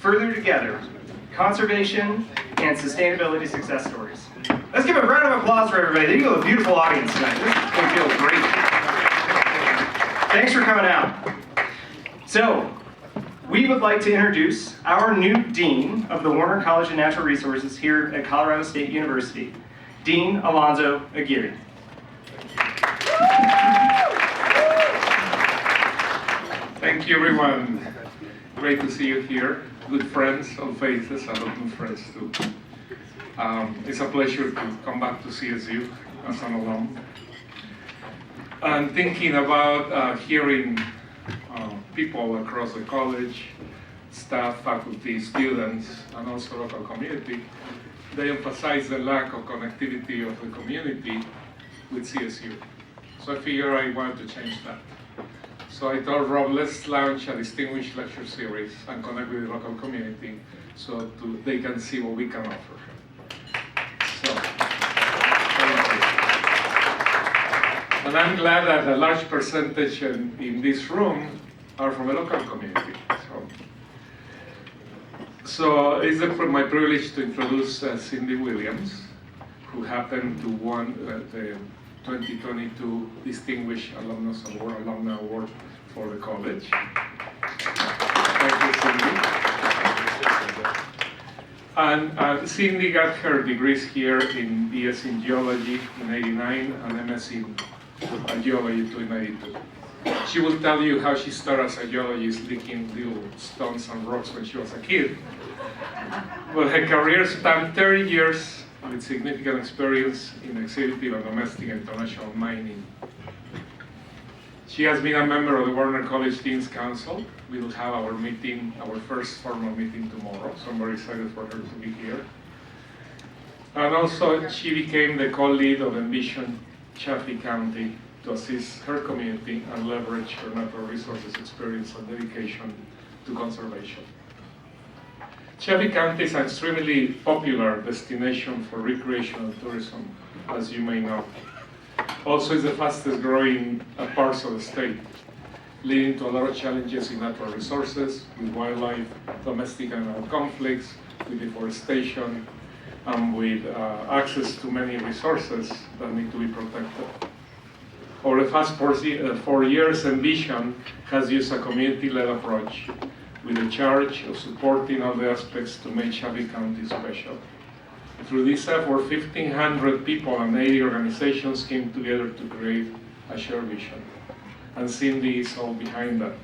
Further Together, Conservation and Sustainability Success Stories. Let's give a round of applause for everybody. You have a beautiful audience tonight. This is going to feel great. Thanks for coming out. So, we would like to introduce our new Dean of the Warner College of Natural Resources here at Colorado State University, Dean Alonzo Aguirre. Thank you, everyone. Great to see you here. Good friends, old faces, and old new friends too. It's a pleasure to come back to CSU as an alum. And thinking about hearing people across the college, staff, faculty, students, and also local community, they emphasize the lack of connectivity of the community with CSU. So I figured I wanted to change that. So I told Rob, let's launch a distinguished lecture series and connect with the local community so they can see what we can offer. So, and I'm glad that a large percentage in this room are from the local community. So it's my privilege to introduce Cindy Williams, who happened to win the 2022 Distinguished Alumna Award for the college. Thank you, Cindy. And Cindy got her degrees here in BS in Geology in '89 and MS in Geology in '92. She will tell you how she started as a geologist licking little stones and rocks when she was a kid. But her career spanned 30 years with significant experience in executive and domestic and international mining. She has been a member of the Warner College Dean's Council. We will have our first formal meeting tomorrow, so I'm very excited for her to be here. And also, she became the co-lead of Envision Chaffee County to assist her community and leverage her natural resources experience and dedication to conservation. Chaffee County is an extremely popular destination for recreation and tourism, as you may know. Also, it's the fastest growing parts of the state, leading to a lot of challenges in natural resources, with wildlife, domestic animal conflicts, with deforestation, and with access to many resources that need to be protected. Over the past 4 years, Envision has used a community-led approach with the charge of supporting all the aspects to make Chaffee County special. Through this effort, 1,500 people and 80 organizations came together to create a shared vision. And Cindy is all behind that.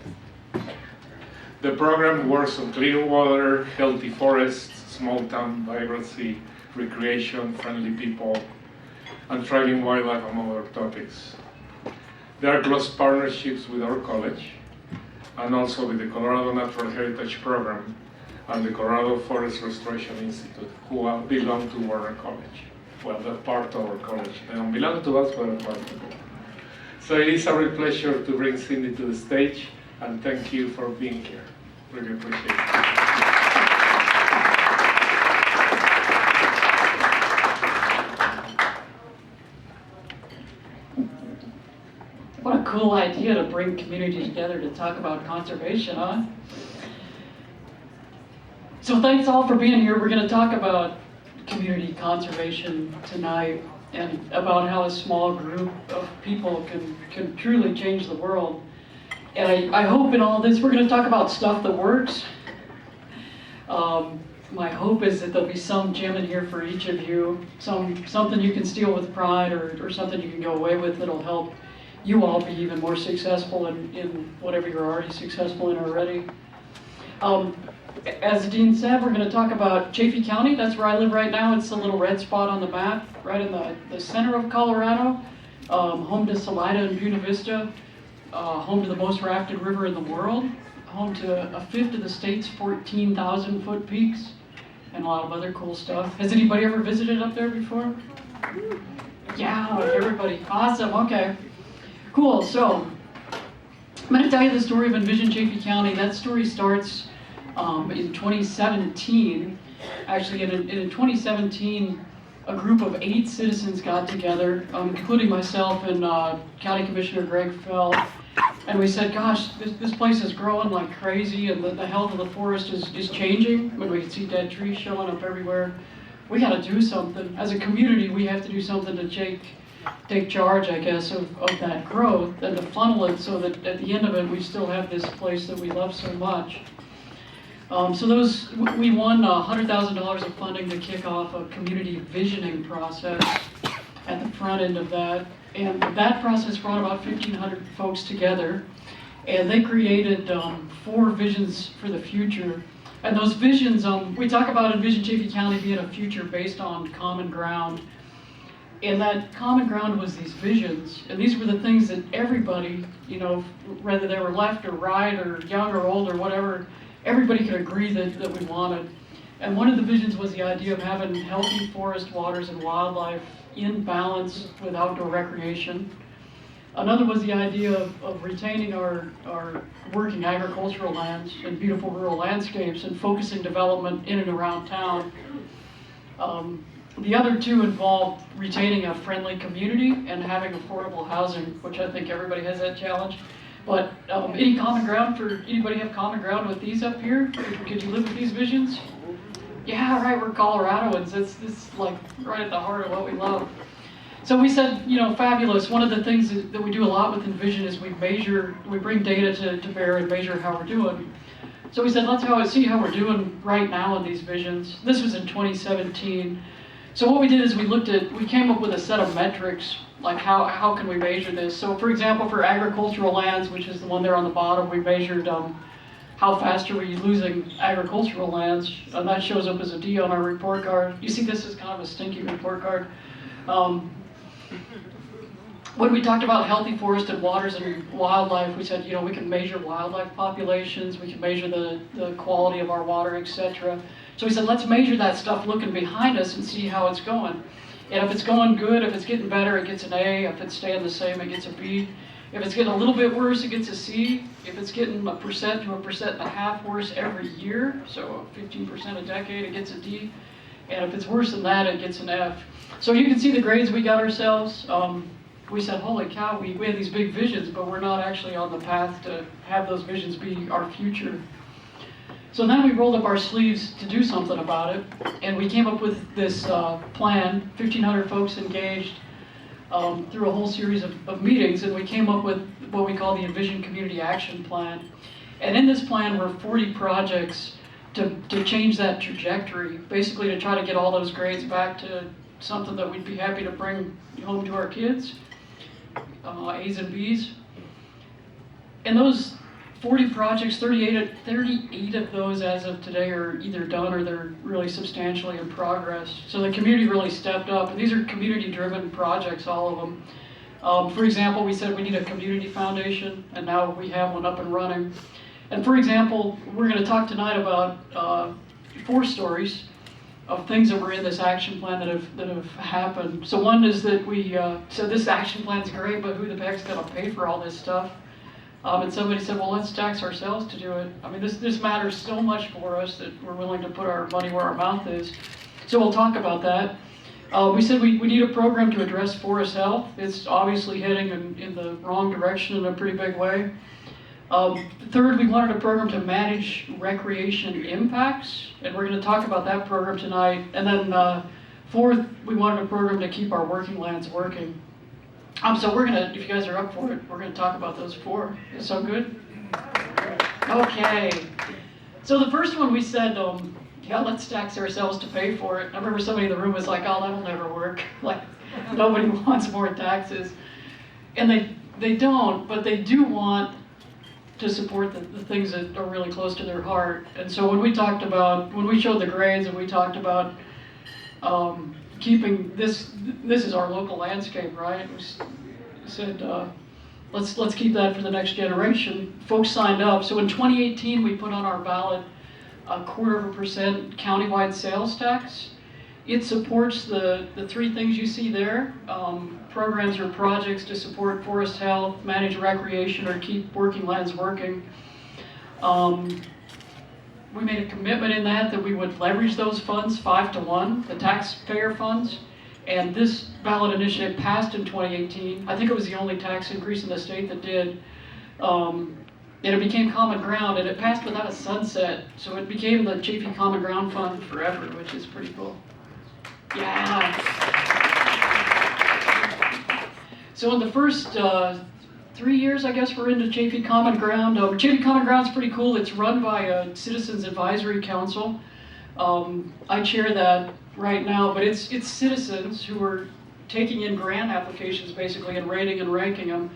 The program works on clean water, healthy forests, small town vibrancy, recreation, friendly people, and thriving wildlife, among other topics. There are close partnerships with our college, and also with the Colorado Natural Heritage Program and the Colorado Forest Restoration Institute, who belong to Warner College. Well, they're part of our college. They don't belong to us, but they're part of it. So it is a real pleasure to bring Cindy to the stage, and thank you for being here. Really appreciate it. What a cool idea to bring community together to talk about conservation, huh? So thanks all for being here. We're going to talk about community conservation tonight and about how a small group of people can truly change the world. And I hope in all this we're going to talk about stuff that works. My hope is that there'll be some gem in here for each of you, something you can steal with pride or something you can go away with that'll help you all be even more successful in whatever you're already successful in already. As the Dean said, we're going to talk about Chaffee County. That's where I live right now. It's the little red spot on the map, right in the center of Colorado, home to Salida and Buena Vista, home to the most rafted river in the world, home to a fifth of the state's 14,000-foot peaks, and a lot of other cool stuff. Has anybody ever visited up there before? Yeah, everybody. Awesome, okay. Cool, so I'm going to tell you the story of Envision Chaffee County. That story starts in 2017. Actually, in 2017, a group of 8 citizens got together, including myself and County Commissioner Greg Fell, And we said, gosh, this place is growing like crazy, and the health of the forest is changing when we see dead trees showing up everywhere. We got to do something. As a community, we have to do something to take charge, I guess, of that growth and to funnel it so that at the end of it, we still have this place that we love so much. We won $100,000 of funding to kick off a community visioning process at the front end of that. And that process brought about 1,500 folks together, and they created 4 visions for the future. And those visions, we talk about Envision Chaffee County being a future based on common ground. And that common ground was these visions, and these were the things that everybody, whether they were left or right or young or old or whatever, everybody could agree that we wanted. And one of the visions was the idea of having healthy forest, waters, and wildlife in balance with outdoor recreation. Another was the idea of retaining our working agricultural lands and beautiful rural landscapes and focusing development in and around town. The other 2 involved retaining a friendly community and having affordable housing, which I think everybody has that challenge. But any common ground for anybody have common ground with these up here? Could you live with these visions? Yeah, right, we're Coloradoans. It's like right at the heart of what we love. So we said, fabulous. One of the things that we do a lot with Envision is we bring data to bear and measure how we're doing. So we said, let's see how we're doing right now in these visions. This was in 2017. So what we did is we came up with a set of metrics, like how can we measure this? So for example, for agricultural lands, which is the one there on the bottom, we measured how fast are we losing agricultural lands, and that shows up as a D on our report card. You see this is kind of a stinky report card. When we talked about healthy forest and waters and wildlife, we said, we can measure wildlife populations, we can measure the quality of our water, etc. So we said, let's measure that stuff looking behind us and see how it's going. And if it's going good, if it's getting better, it gets an A. If it's staying the same, it gets a B. If it's getting a little bit worse, it gets a C. If it's getting 1% to 1.5% worse every year, so 15% a decade, it gets a D. And if it's worse than that, it gets an F. So you can see the grades we got ourselves. We said, holy cow, we have these big visions, but we're not actually on the path to have those visions be our future. So then we rolled up our sleeves to do something about it, and we came up with this plan, 1,500 folks engaged through a whole series of meetings, and we came up with what we call the Envision Community Action Plan. And in this plan were 40 projects to change that trajectory, basically to try to get all those grades back to something that we'd be happy to bring home to our kids, A's and B's. And those 40 projects, 38 of those as of today are either done or they're really substantially in progress. So the community really stepped up. And these are community-driven projects, all of them. For example, we said we need a community foundation, and now we have one up and running. And for example, we're going to talk tonight about 4 stories of things that were in this action plan that have happened. So one is that we said this action plan's great, but who the heck's going to pay for all this stuff? And somebody said, well, let's tax ourselves to do it. I mean, this matters so much for us that we're willing to put our money where our mouth is. So we'll talk about that. We said we need a program to address forest health. It's obviously heading in the wrong direction in a pretty big way. Third, we wanted a program to manage recreation impacts, and we're going to talk about that program tonight. And then fourth, we wanted a program to keep our working lands working. So we're gonna, if you guys are up for it, we're gonna talk about those 4. Is that good? Okay. So the first one we said, yeah, let's tax ourselves to pay for it. I remember somebody in the room was like, oh, that'll never work. Like, nobody wants more taxes. And they don't, but they do want to support the things that are really close to their heart. And so when we showed the grades and we talked about keeping this is our local landscape, right? We said, let's keep that for the next generation. Folks signed up. So in 2018, we put on our ballot a 0.25% countywide sales tax. It supports the 3 things you see there, programs or projects to support forest health, manage recreation, or keep working lands working. We made a commitment in that we would leverage those funds 5-to-1, the taxpayer funds, and this ballot initiative passed in 2018. I think it was the only tax increase in the state that did. And it became Common Ground, and it passed without a sunset, so it became the Chaffee Common Ground Fund forever, which is pretty cool. Yeah. So in the first 3 years, I guess, we're into Chaffee Common Ground. Chaffee Common Ground's pretty cool. It's run by a Citizens Advisory Council. I chair that right now, but it's citizens who are taking in grant applications basically and rating and ranking them,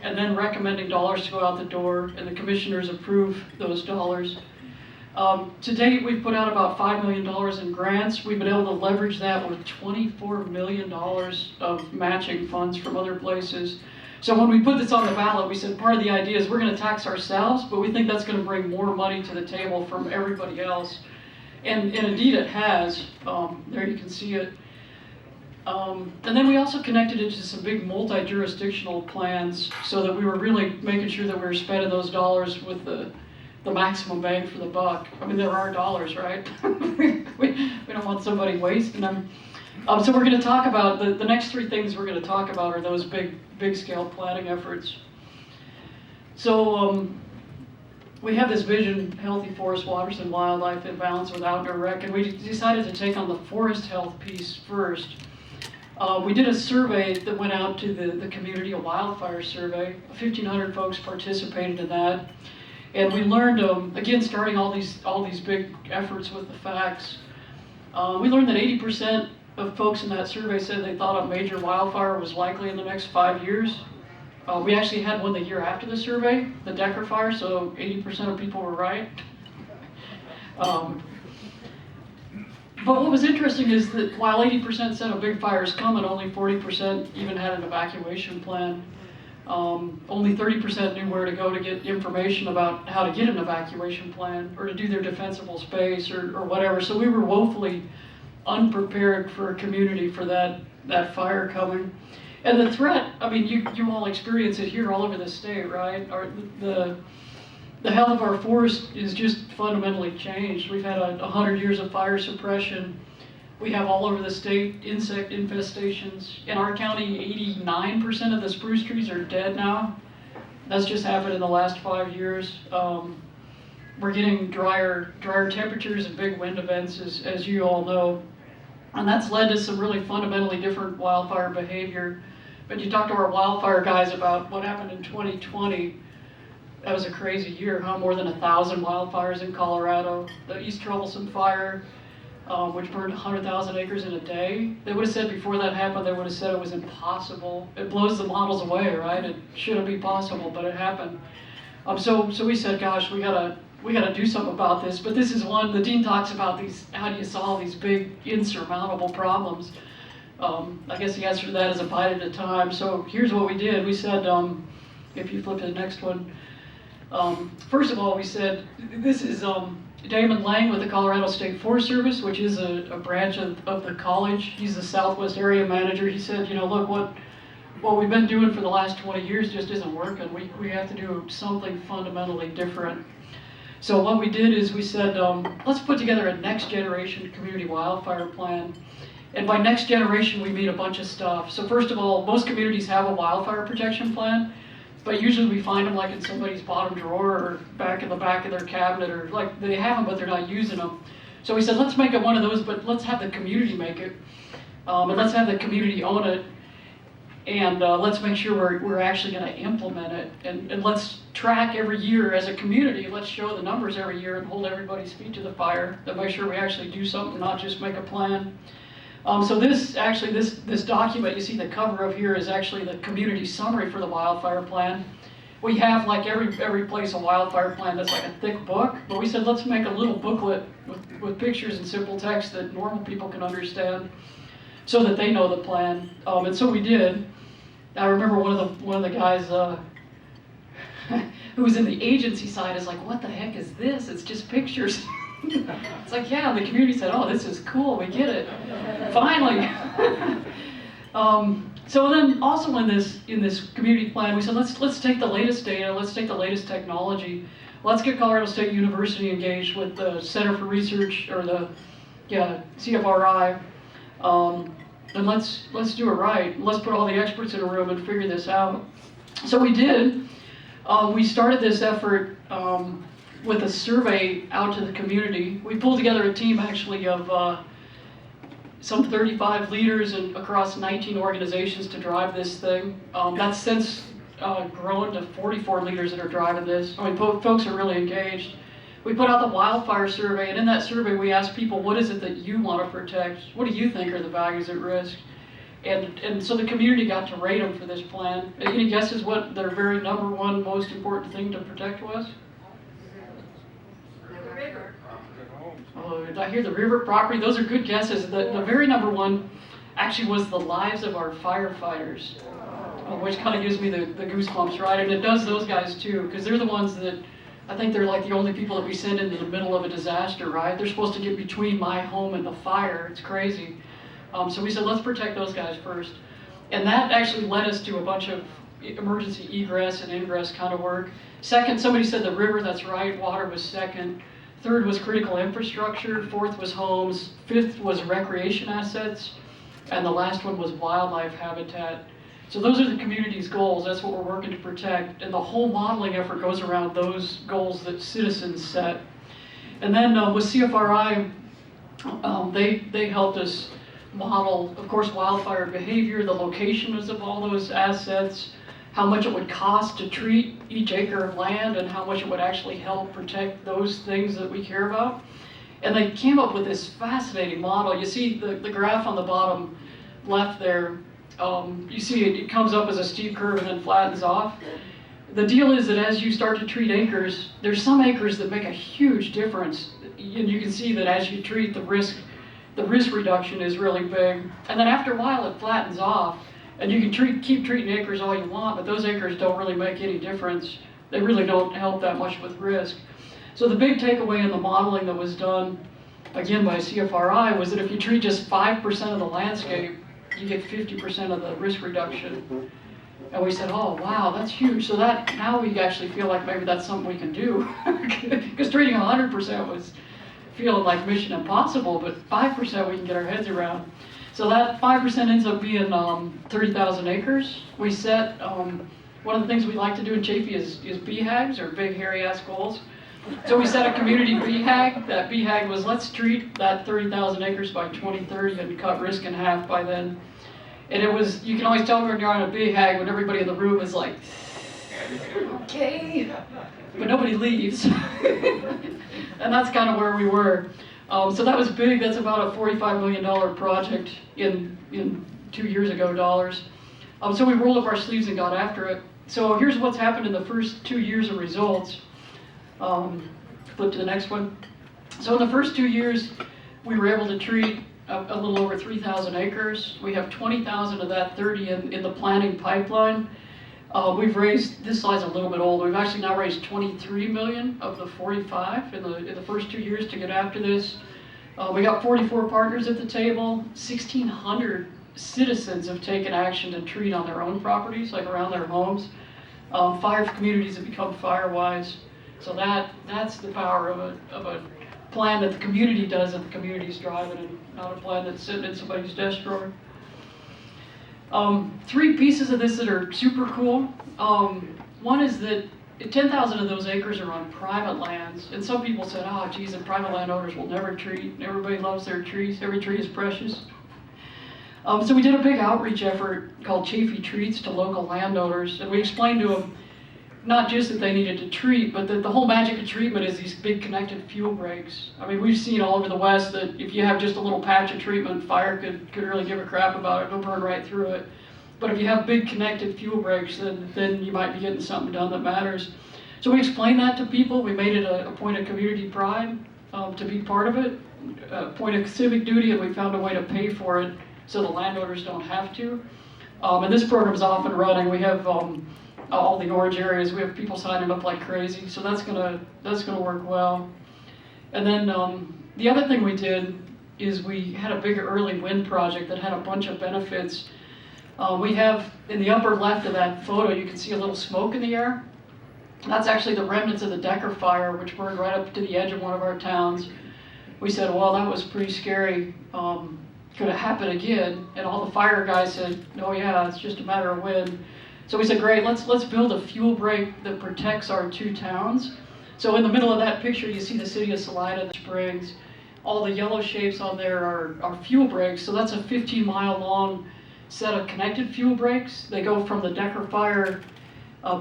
and then recommending dollars to go out the door, and the commissioners approve those dollars. To date, we've put out about $5 million in grants. We've been able to leverage that with $24 million of matching funds from other places. So when we put this on the ballot, we said part of the idea is we're going to tax ourselves, but we think that's going to bring more money to the table from everybody else. And indeed it has. There you can see it. And then we also connected it to some big multi-jurisdictional plans so that we were really making sure that we were spending those dollars with the maximum bang for the buck. I mean, they're our dollars, right? we don't want somebody wasting them. So we're going to talk about, the next three things we're going to talk about are those big scale planning efforts. So we have this vision, healthy forest, waters, and wildlife in balance with outdoor rec, and we decided to take on the forest health piece first. We did a survey that went out to the community, a wildfire survey. 1,500 folks participated in that. And we learned, again, starting all these big efforts with the facts, we learned that 80% of folks in that survey said they thought a major wildfire was likely in the next 5 years. We actually had one the year after the survey, the Decker fire, so 80% of people were right. But what was interesting is that while 80% said a big fire is coming, only 40% even had an evacuation plan. Only 30% knew where to go to get information about how to get an evacuation plan or to do their defensible space or whatever. So we were woefully unprepared for a community for that fire coming. And the threat, I mean, you all experience it here all over the state, right? The health of our forest is just fundamentally changed. We've had 100 years of fire suppression. We have all over the state insect infestations. In our county, 89% of the spruce trees are dead now. That's just happened in the last 5 years. We're getting drier temperatures and big wind events, as you all know. And that's led to some really fundamentally different wildfire behavior. But you talk to our wildfire guys about what happened in 2020, that was a crazy year, huh? More than 1,000 wildfires in Colorado. The East Troublesome Fire, which burned 100,000 acres in a day. They would have said before that happened, they would have said it was impossible. It blows the models away, right? It shouldn't be possible, but it happened. So we said, gosh, we gotta do something about this. But this is one, the dean talks about these, how do you solve these big insurmountable problems? I guess the answer to that is a bite at a time. So here's what we did. We said, if you flip to the next one, first of all, we said, this is Damon Lang with the Colorado State Forest Service, which is a branch of the college. He's the Southwest area manager. He said, look, what we've been doing for the last 20 years just isn't working. We have to do something fundamentally different. So what we did is we said, let's put together a next generation community wildfire plan. And by next generation, we mean a bunch of stuff. So first of all, most communities have a wildfire protection plan, but usually we find them like in somebody's bottom drawer or back in the back of their cabinet, or like they have them, but they're not using them. So we said, let's make it one of those, but let's have the community make it. And let's have the community own it. And let's make sure we're actually going to implement it. And let's track every year as a community. Let's show the numbers every year and hold everybody's feet to the fire to make sure we actually do something, not just make a plan. So this document you see the cover of here is actually the community summary for the wildfire plan. We have, like every place, a wildfire plan that's like a thick book, but we said let's make a little booklet with pictures and simple text that normal people can understand so that they know the plan. And so we did. I remember one of the guys who was in the agency side is like, what the heck is this? It's just pictures. It's like, yeah, the community said, oh, this is cool, we get it. Finally. So then also in this community plan, we said, let's take the latest data, let's take the latest technology, let's get Colorado State University engaged with the Center for Research, or CFRI, and let's do it right. Let's put all the experts in a room and figure this out. So we did. We started this effort with a survey out to the community. We pulled together a team actually of some 35 leaders and across 19 organizations to drive this thing. That's since grown to 44 leaders that are driving this. I mean, folks are really engaged. We put out the wildfire survey, and in that survey we asked people, what is it that you want to protect? What do you think are the values at risk? And so the community got to rate them for this plan. Any guesses what their very number one most important thing to protect was? The river. Oh, did I hear the river property? Those are good guesses. The very number one actually was the lives of our firefighters, which kind of gives me the goosebumps, right? And it does those guys too, because they're the ones that, I think they're like the only people that we send into the middle of a disaster, right? They're supposed to get between my home and the fire. It's crazy. So we said, let's protect those guys first. And that actually led us to a bunch of emergency egress and ingress kind of work. Second, somebody said the river, that's right, water was second. Third was critical infrastructure. Fourth was homes. Fifth was recreation assets. And the last one was wildlife habitat. So those are the community's goals. That's what we're working to protect. And the whole modeling effort goes around those goals that citizens set. And then with CFRI, they helped us model, of course, wildfire behavior, the locations of all those assets, how much it would cost to treat each acre of land, and how much it would actually help protect those things that we care about. And they came up with this fascinating model. You see the graph on the bottom left there. You see it comes up as a steep curve and then flattens off. The deal is that as you start to treat acres, there's some acres that make a huge difference. And you can see that as you treat the risk reduction is really big. And then after a while it flattens off, and you can keep treating acres all you want, but those acres don't really make any difference. They really don't help that much with risk. So the big takeaway in the modeling that was done, again by CFRI, was that if you treat just 5% of the landscape, you get 50% of the risk reduction. And we said, oh wow, that's huge. So that now we actually feel like maybe that's something we can do. Because treating 100% was feeling like mission impossible, but 5% we can get our heads around. So that 5% ends up being 30,000 acres. We set, one of the things we like to do in Chaffee is BHAGs, or big hairy ass goals. So we set a community BHAG. That BHAG was, let's treat that 30,000 acres by 2030 and cut risk in half by then. And it was, you can always tell when you're on a BHAG when everybody in the room is like, okay, but nobody leaves. And that's kind of where we were. So that was big. That's about a $45 million project in 2 years ago dollars. So we rolled up our sleeves and got after it. So here's what's happened in the first 2 years of results. Flip to the next one. So in the first 2 years, we were able to treat a little over 3,000 acres. We have 20,000 of that 30 in the planning pipeline. We've raised, this slide's a little bit old, we've actually now raised 23 million of the 45 in the first 2 years to get after this. We got 44 partners at the table. 1,600 citizens have taken action to treat on their own properties, like around their homes. 5 communities have become fire-wise. So that's the power of a plan that the community does, that the community's driving, and not a plan that's sitting in somebody's desk drawer. 3 pieces of this that are super cool. One is that 10,000 of those acres are on private lands, and some people said, oh geez, the private landowners will never treat, everybody loves their trees, every tree is precious. So we did a big outreach effort called Chaffee Treats to local landowners, and we explained to them not just that they needed to treat, but that the whole magic of treatment is these big connected fuel breaks. I mean, we've seen all over the West that if you have just a little patch of treatment, fire could really give a crap about it, it'll burn right through it. But if you have big connected fuel breaks, then you might be getting something done that matters. So we explained that to people. We made it a point of community pride to be part of it, a point of civic duty, and we found a way to pay for it so the landowners don't have to. And this program's off and running. We have all the orange areas. We have people signing up like crazy, so that's gonna work well. And then the other thing we did is we had a big early wind project that had a bunch of benefits. We have, in the upper left of that photo, you can see a little smoke in the air. That's actually the remnants of the Decker fire, which burned right up to the edge of one of our towns. We said, well, that was pretty scary. Could it happen again? And all the fire guys said, oh yeah, it's just a matter of when. So we said, great, let's build a fuel break that protects our two towns. So in the middle of that picture, you see the city of Salida Springs. All the yellow shapes on there are fuel breaks. So that's a 15-mile long set of connected fuel breaks. They go from the Decker Fire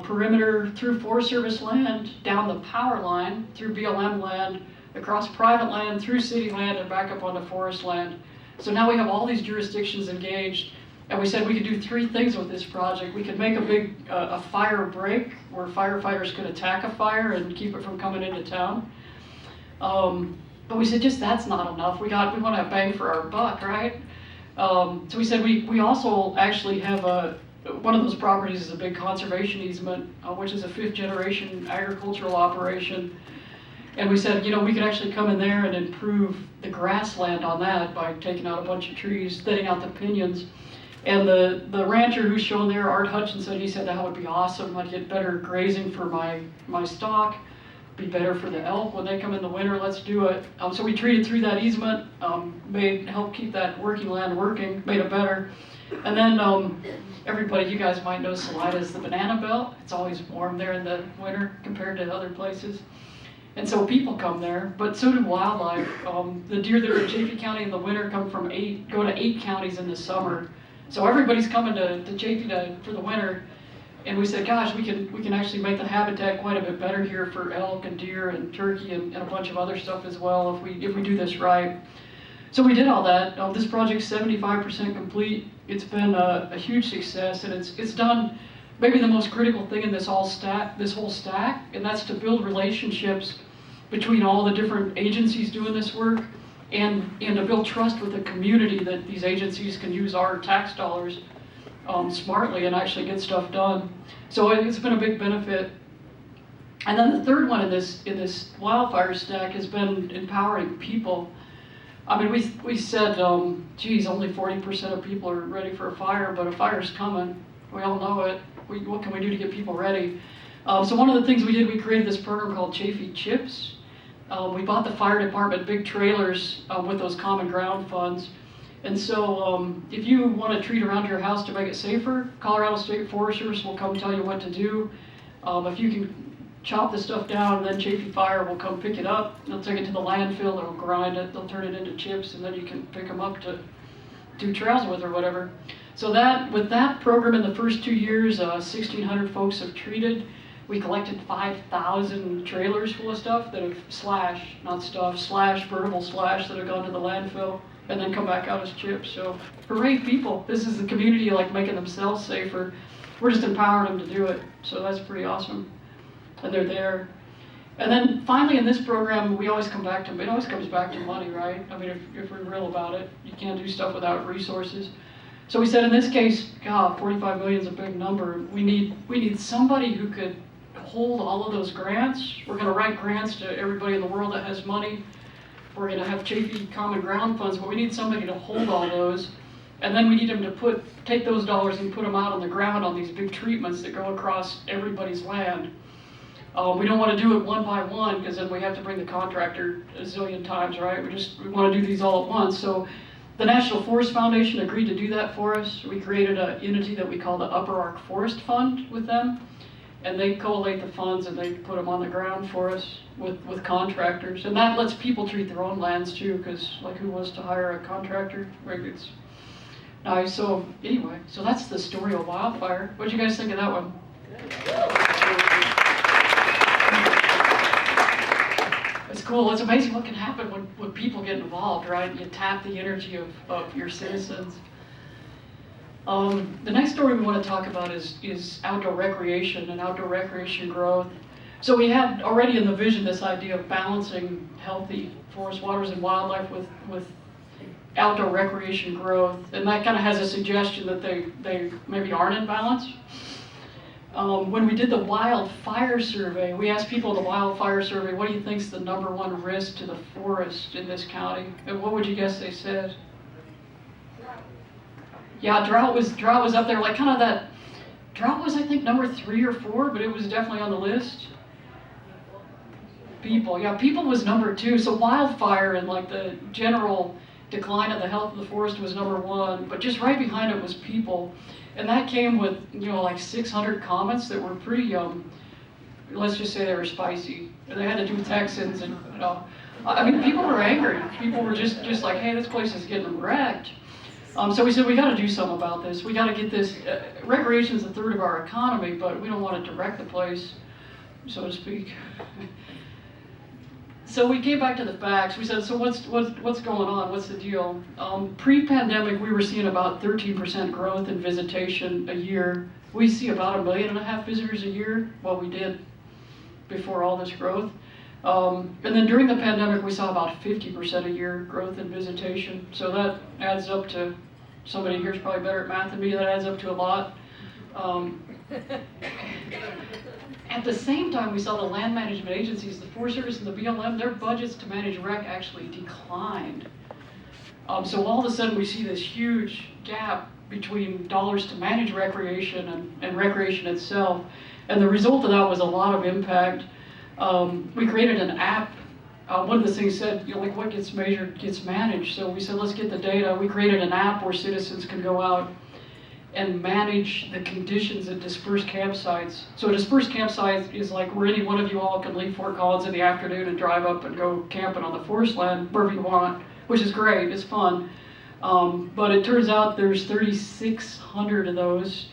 perimeter through Forest Service land, down the power line, through BLM land, across private land, through city land, and back up onto forest land. So now we have all these jurisdictions engaged, and we said we could do three things with this project. We could make a big a fire break where firefighters could attack a fire and keep it from coming into town. But we said just that's not enough. We want to have bang for our buck, right? So we said we also actually have one of those properties is a big conservation easement, which is a 5th generation agricultural operation. And we said, we could actually come in there and improve the grassland on that by taking out a bunch of trees, thinning out the pinions. And the rancher who's shown there, Art Hutchinson, he said that would be awesome. I'd get better grazing for my stock, be better for the elk when they come in the winter. Let's do it. So we treated through that easement, helped keep that working land working, made it better. And then everybody, you guys might know Salida is the banana belt. It's always warm there in the winter compared to other places. And so people come there, but so do wildlife. The deer that are in Chaffee County in the winter go to 8 counties in the summer. So everybody's coming to Chaffee for the winter. And we said, gosh, we can actually make the habitat quite a bit better here for elk and deer and turkey and a bunch of other stuff as well if we do this right. So we did all that. This project's 75% complete. It's been a huge success, and it's done maybe the most critical thing in this whole stack, and that's to build relationships between all the different agencies doing this work, and to build trust with the community that these agencies can use our tax dollars smartly and actually get stuff done. So it's been a big benefit. And then the third one in this wildfire stack has been empowering people. I mean, we said, geez, only 40% of people are ready for a fire, but a fire's coming. We all know it. What can we do to get people ready? So one of the things we did, we created this program called Chaffee Chips. We bought the fire department big trailers with those common ground funds. And so if you want a treat around your house to make it safer, Colorado State Forest Service will come tell you what to do. If you can chop the stuff down, and then Chaffee Fire will come pick it up. They'll take it to the landfill, they'll grind it, they'll turn it into chips, and then you can pick them up to do trails with or whatever. So with that program in the first 2 years, 1,600 folks have treated. We collected 5,000 trailers full of stuff that have vertical slash that have gone to the landfill and then come back out as chips. So hooray, people. This is the community making themselves safer. We're just empowering them to do it. So that's pretty awesome. And they're there. And then finally in this program, it always comes back to money, right? I mean, if we're real about it, you can't do stuff without resources. So we said in this case, God, 45 million is a big number. We need somebody who could hold all of those grants. We're going to write grants to everybody in the world that has money. We're going to have Chaffee Common Ground funds, but we need somebody to hold all those. And then we need them to take those dollars and put them out on the ground on these big treatments that go across everybody's land. We don't want to do it one by one because then we have to bring the contractor a zillion times, right? We want to do these all at once. So the National Forest Foundation agreed to do that for us. We created an entity that we call the Upper Ark Forest Fund with them. And they collate the funds and they put them on the ground for us with contractors. And that lets people treat their own lands too, because who wants to hire a contractor? Right? It's nice. So anyway, so that's the story of wildfire. What do you guys think of that one? It's cool. It's amazing what can happen when people get involved, right? You tap the energy of your citizens. The next story we want to talk about is outdoor recreation and outdoor recreation growth. So we had already in the vision this idea of balancing healthy forest, waters, and wildlife with outdoor recreation growth, and that kind of has a suggestion that they maybe aren't in balance. When we did the wildfire survey, we asked people in the wildfire survey, what do you think is the #1 risk to the forest in this county? And what would you guess they said? Yeah, drought was up there, drought was I think #3 or 4, but it was definitely on the list. People was #2. So wildfire and the general decline of the health of the forest was number one, but just right behind it was people. And that came with, like 600 comments that were pretty, let's just say they were spicy. They had to do with Texans and, I mean, people were angry. People were just like, hey, this place is getting wrecked. So we said, we got to do something about this. We got to get this, recreation is a third of our economy, but we don't want to wreck the place, so to speak. So we came back to the facts. We said, so what's going on? What's the deal? Pre-pandemic, we were seeing about 13% growth in visitation a year. We see about 1.5 million visitors a year, what we did before all this growth. And then during the pandemic, we saw about 50% a year growth in visitation. So that adds up to, somebody here's probably better at math than me, that adds up to a lot. At the same time, we saw the land management agencies, the Forest Service and the BLM, their budgets to manage rec actually declined. So all of a sudden we see this huge gap between dollars to manage recreation and recreation itself. And the result of that was a lot of impact. We created an app. One of the things said, like what gets measured gets managed. So we said, let's get the data. We created an app where citizens can go out and manage the conditions at dispersed campsites. So a dispersed campsite is like where any one of you all can leave Fort Collins in the afternoon and drive up and go camping on the forest land wherever you want, which is great, it's fun. But it turns out there's 3,600 of those,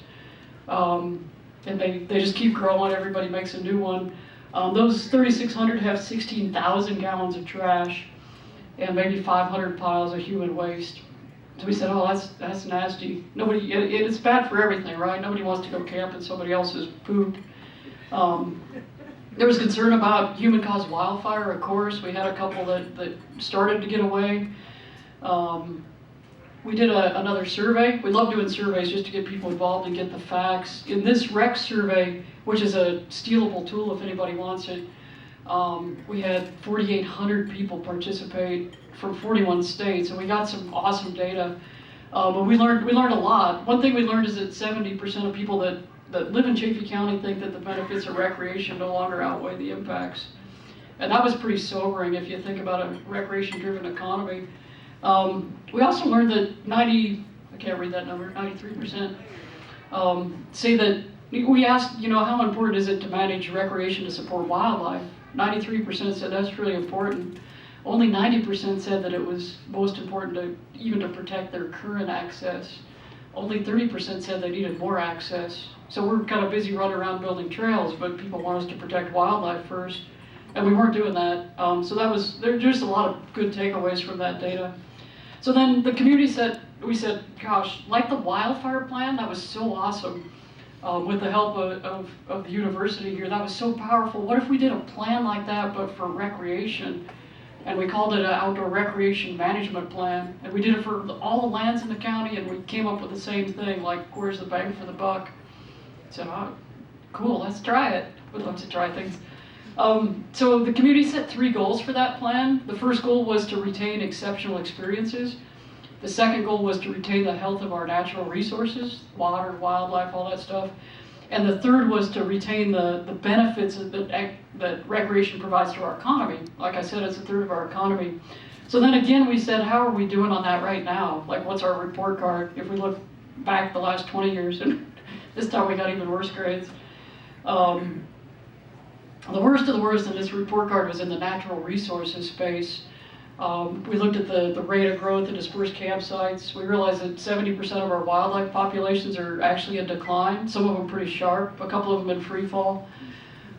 and they just keep growing, everybody makes a new one. Those 3,600 have 16,000 gallons of trash and maybe 500 piles of human waste. So we said, oh, that's nasty. It's bad for everything, right? Nobody wants to go camp in somebody else's poop. There was concern about human-caused wildfire, of course. We had a couple that started to get away. We did another survey. We love doing surveys just to get people involved and get the facts. In this rec survey, which is a stealable tool if anybody wants it, we had 4,800 people participate from 41 states, and we got some awesome data. But we learned a lot. One thing we learned is that 70% of people that live in Chaffee County think that the benefits of recreation no longer outweigh the impacts. And that was pretty sobering if you think about a recreation-driven economy. We also learned that 93% say that, we asked, how important is it to manage recreation to support wildlife? 93% said that's really important. Only 90% said that it was most important to protect their current access. Only 30% said they needed more access. So we're kind of busy running around building trails, but people want us to protect wildlife first, and we weren't doing that. So there's just a lot of good takeaways from that data. So then the community we said, gosh, like the wildfire plan, that was so awesome. With the help of the university here, that was so powerful. What if we did a plan like that, but for recreation? And we called it an outdoor recreation management plan. And we did it for all the lands in the county, and we came up with the same thing, like, where's the bang for the buck? said, oh, cool, let's try it. Would love to try things. So the community set 3 goals for that plan. The first goal was to retain exceptional experiences. The second goal was to retain the health of our natural resources, water, wildlife, all that stuff. And the third was to retain the benefits that recreation provides to our economy. Like I said, it's a third of our economy. So then again, we said, how are we doing on that right now? Like, what's our report card? If we look back the last 20 years, and this time we got even worse grades. The worst of the worst in this report card was in the natural resources space. We looked at the rate of growth in dispersed campsites. We realized that 70% of our wildlife populations are actually in decline, some of them pretty sharp, a couple of them in free fall.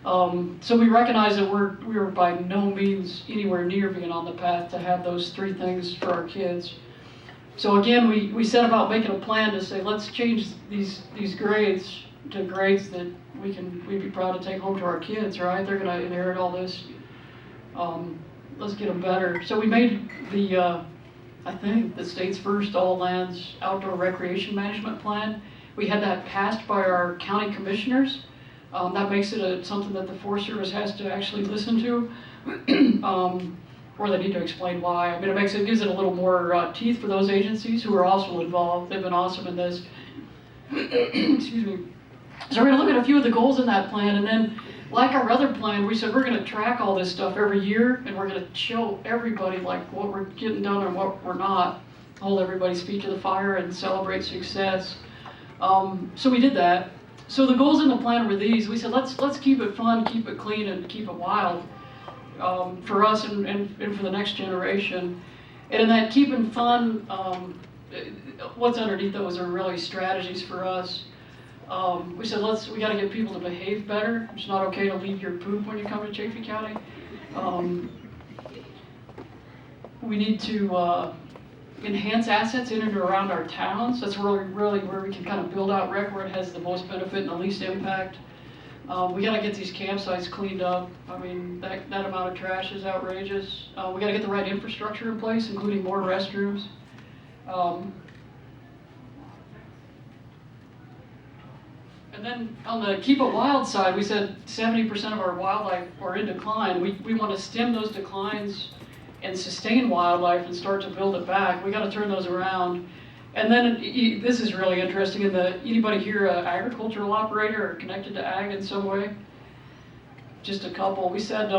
So we recognize that we were by no means anywhere near being on the path to have those 3 things for our kids. So again, we set about making a plan to say, let's change these grades to grades that we'd be proud to take home to our kids, right? They're gonna inherit all this. Let's get them better. So we made I think the state's first all lands outdoor recreation management plan. We had that passed by our county commissioners. That makes it something that the Forest Service has to actually listen to, or they need to explain why. I mean, it gives it a little more teeth for those agencies who are also involved. They've been awesome in this. Excuse me. So we're going to look at a few of the goals in that plan, and then like our other plan, we said we're going to track all this stuff every year, and we're going to show everybody like what we're getting done and what we're not. Hold everybody's feet to the fire and celebrate success. So we did that. So the goals in the plan were these. We said let's keep it fun, keep it clean, and keep it wild for us and for the next generation. And in that keeping fun, what's underneath those are really strategies for us. We said we got to get people to behave better. It's not okay to leave your poop when you come to Chaffee County. We need to enhance assets in and around our towns. That's really where we can kind of build out rec where it has the most benefit and the least impact. We got to get these campsites cleaned up. I mean, that amount of trash is outrageous. We got to get the right infrastructure in place, including more restrooms. And then on the Keep It Wild side, we said 70% of our wildlife are in decline. We want to stem those declines and sustain wildlife and start to build it back. We got to turn those around. And then this is really interesting. Anybody here an agricultural operator or connected to ag in some way? Just a couple. We said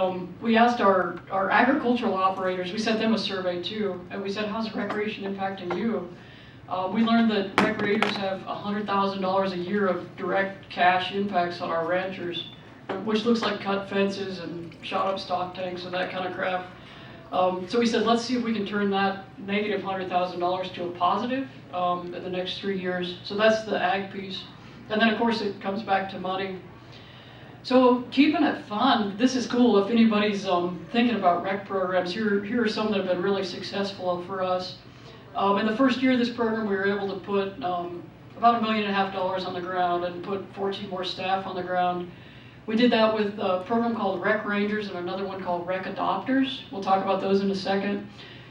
we asked our agricultural operators. We sent them a survey too, and we said, "How's recreation impacting you?" We learned that recreators have $100,000 a year of direct cash impacts on our ranchers, which looks like cut fences and shot up stock tanks and that kind of crap. So we said, let's see if we can turn that negative $100,000 to a positive in the next 3 years. So that's the ag piece. And then of course it comes back to money. So keeping it fun, this is cool. If anybody's thinking about rec programs, here are some that have been really successful for us. In the first year of this program, we were able to put about $1.5 million on the ground and put 14 more staff on the ground. We did that with a program called Rec Rangers and another one called Rec Adopters. We'll talk about those in a second.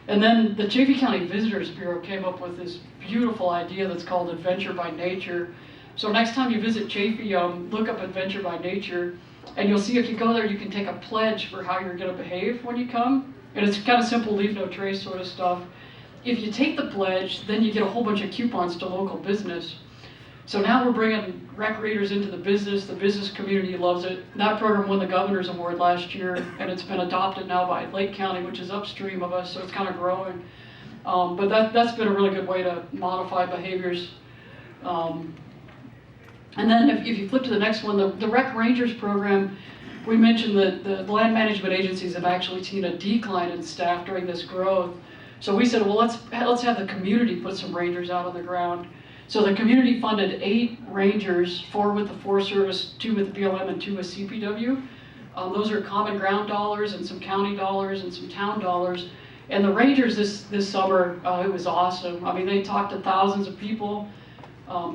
And then the Chaffee County Visitors Bureau came up with this beautiful idea that's called Adventure by Nature. So next time you visit Chaffee, look up Adventure by Nature, and you'll see if you go there, you can take a pledge for how you're going to behave when you come. And it's kind of simple, leave no trace sort of stuff. If you take the pledge, then you get a whole bunch of coupons to local business. So now we're bringing recreators into the business community loves it. That program won the Governor's Award last year, and it's been adopted now by Lake County, which is upstream of us, so it's kind of growing. But that's been a really good way to modify behaviors. And then if you flip to the next one, the Rec Rangers program, we mentioned that the land management agencies have actually seen a decline in staff during this growth. So we said, well, let's have the community put some rangers out on the ground. So the community funded 8 rangers, 4 with the Forest Service, 2 with the BLM, and 2 with CPW. Those are common ground dollars and some county dollars and some town dollars. And the rangers this summer, it was awesome. I mean, they talked to thousands of people.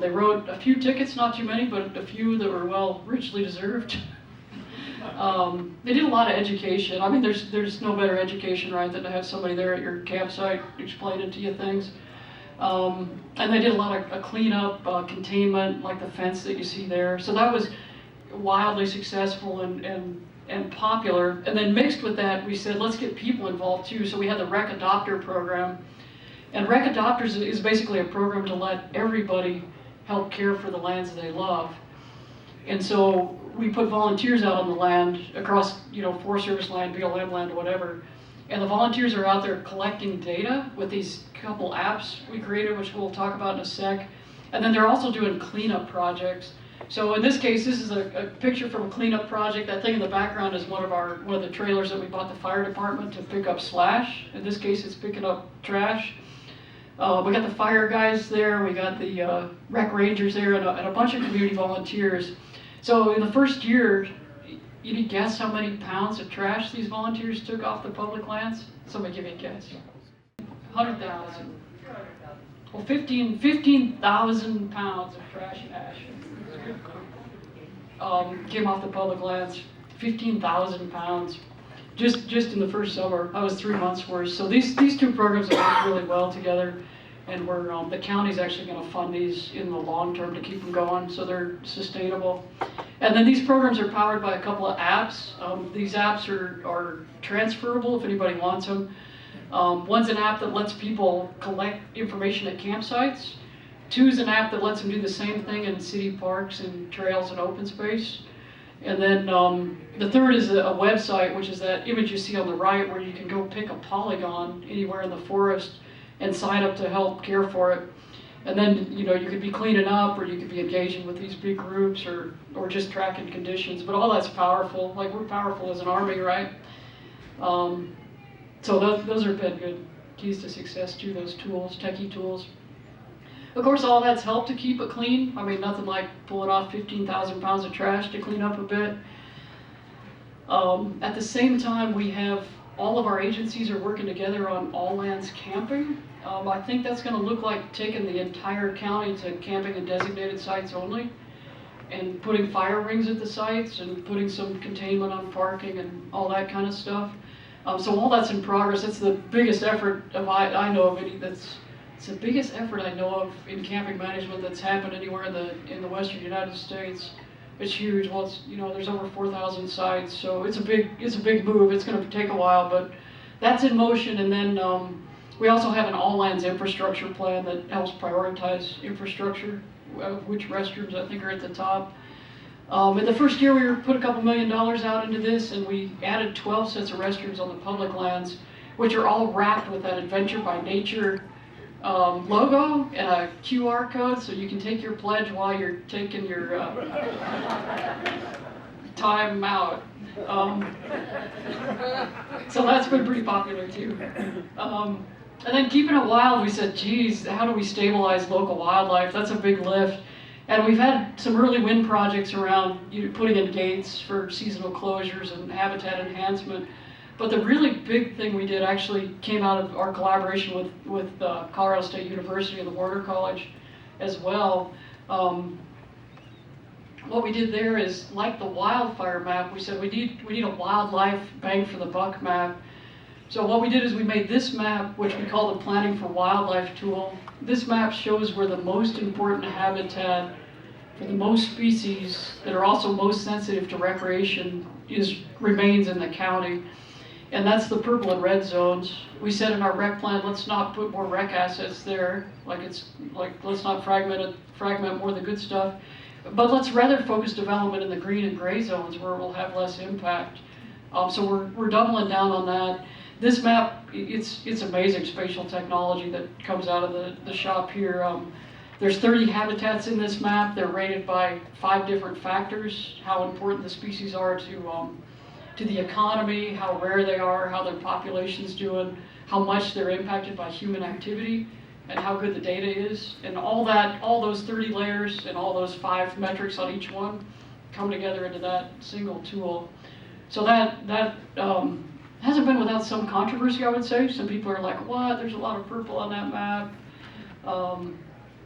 They wrote a few tickets, not too many, but a few that were, well, richly deserved. They did a lot of education. I mean, there's no better education, right, than to have somebody there at your campsite explaining to you things. And they did a lot of cleanup, containment, like the fence that you see there. So that was wildly successful and popular. And then mixed with that, we said, let's get people involved too. So we had the Rec Adopter program. And Rec Adopters is basically a program to let everybody help care for the lands they love. And so we put volunteers out on the land across, Forest Service land, BLM land, whatever. And the volunteers are out there collecting data with these couple apps we created, which we'll talk about in a sec. And then they're also doing cleanup projects. So in this case, this is a picture from a cleanup project. That thing in the background is one of the trailers that we bought the fire department to pick up slash. In this case, it's picking up trash. We got the fire guys there. We got the rec rangers there, and a bunch of community volunteers. So in the first year, you guess how many pounds of trash these volunteers took off the public lands? Somebody give me a guess. 100,000. Well, 15,000 pounds of trash and ash came off the public lands. 15,000 pounds, just in the first summer. That was 3 months worth. So these two programs have worked really well together, and the county's actually going to fund these in the long term to keep them going, so they're sustainable. And then these programs are powered by a couple of apps. These apps are transferable if anybody wants them. One's an app that lets people collect information at campsites. 2 is an app that lets them do the same thing in city parks and trails and open space. And then the third is a website, which is that image you see on the right where you can go pick a polygon anywhere in the forest and sign up to help care for it. And then, you could be cleaning up, or you could be engaging with these big groups, or just tracking conditions. But all that's powerful. Like, we're powerful as an army, right? So those have been good keys to success too, those tools, techie tools. Of course, all that's helped to keep it clean. I mean, nothing like pulling off 15,000 pounds of trash to clean up a bit. At the same time, we have all of our agencies are working together on all lands camping. I think that's going to look like taking the entire county to camping and designated sites only, and putting fire rings at the sites, and putting some containment on parking and all that kind of stuff. So all that's in progress. It's the biggest effort I know of any it's the biggest effort I know of in camping management that's happened anywhere in the western United States. It's huge. Well, it's, there's over 4,000 sites, so it's a big move. It's going to take a while, but that's in motion. And then we also have an all lands infrastructure plan that helps prioritize infrastructure, which restrooms I think are at the top. In the first year, we put a couple $1 million out into this, and we added 12 sets of restrooms on the public lands, which are all wrapped with that Adventure by Nature logo and a QR code, so you can take your pledge while you're taking your time out. So that's been pretty popular too. And then keeping it wild, we said, geez, how do we stabilize local wildlife? That's a big lift. And we've had some early win projects around putting in gates for seasonal closures and habitat enhancement. But the really big thing we did actually came out of our collaboration with Colorado State University and the Warner College as well. What we did there is, like the wildfire map, we said we need a wildlife bang for the buck map. So what we did is we made this map, which we call the Planning for Wildlife tool. This map shows where the most important habitat for the most species that are also most sensitive to recreation remains in the county. And that's the purple and red zones. We said in our rec plan, let's not put more rec assets there. Let's not fragment more of the good stuff. But let's rather focus development in the green and gray zones where we'll have less impact. So we're doubling down on that. This map, it's amazing spatial technology that comes out of the shop here. There's 30 habitats in this map. They're rated by 5 different factors: how important the species are to the economy, how rare they are, how their population's doing, how much they're impacted by human activity, and how good the data is. And all those 30 layers and all those 5 metrics on each one come together into that single tool. So that hasn't been without some controversy, I would say. Some people are like, what? There's a lot of purple on that map.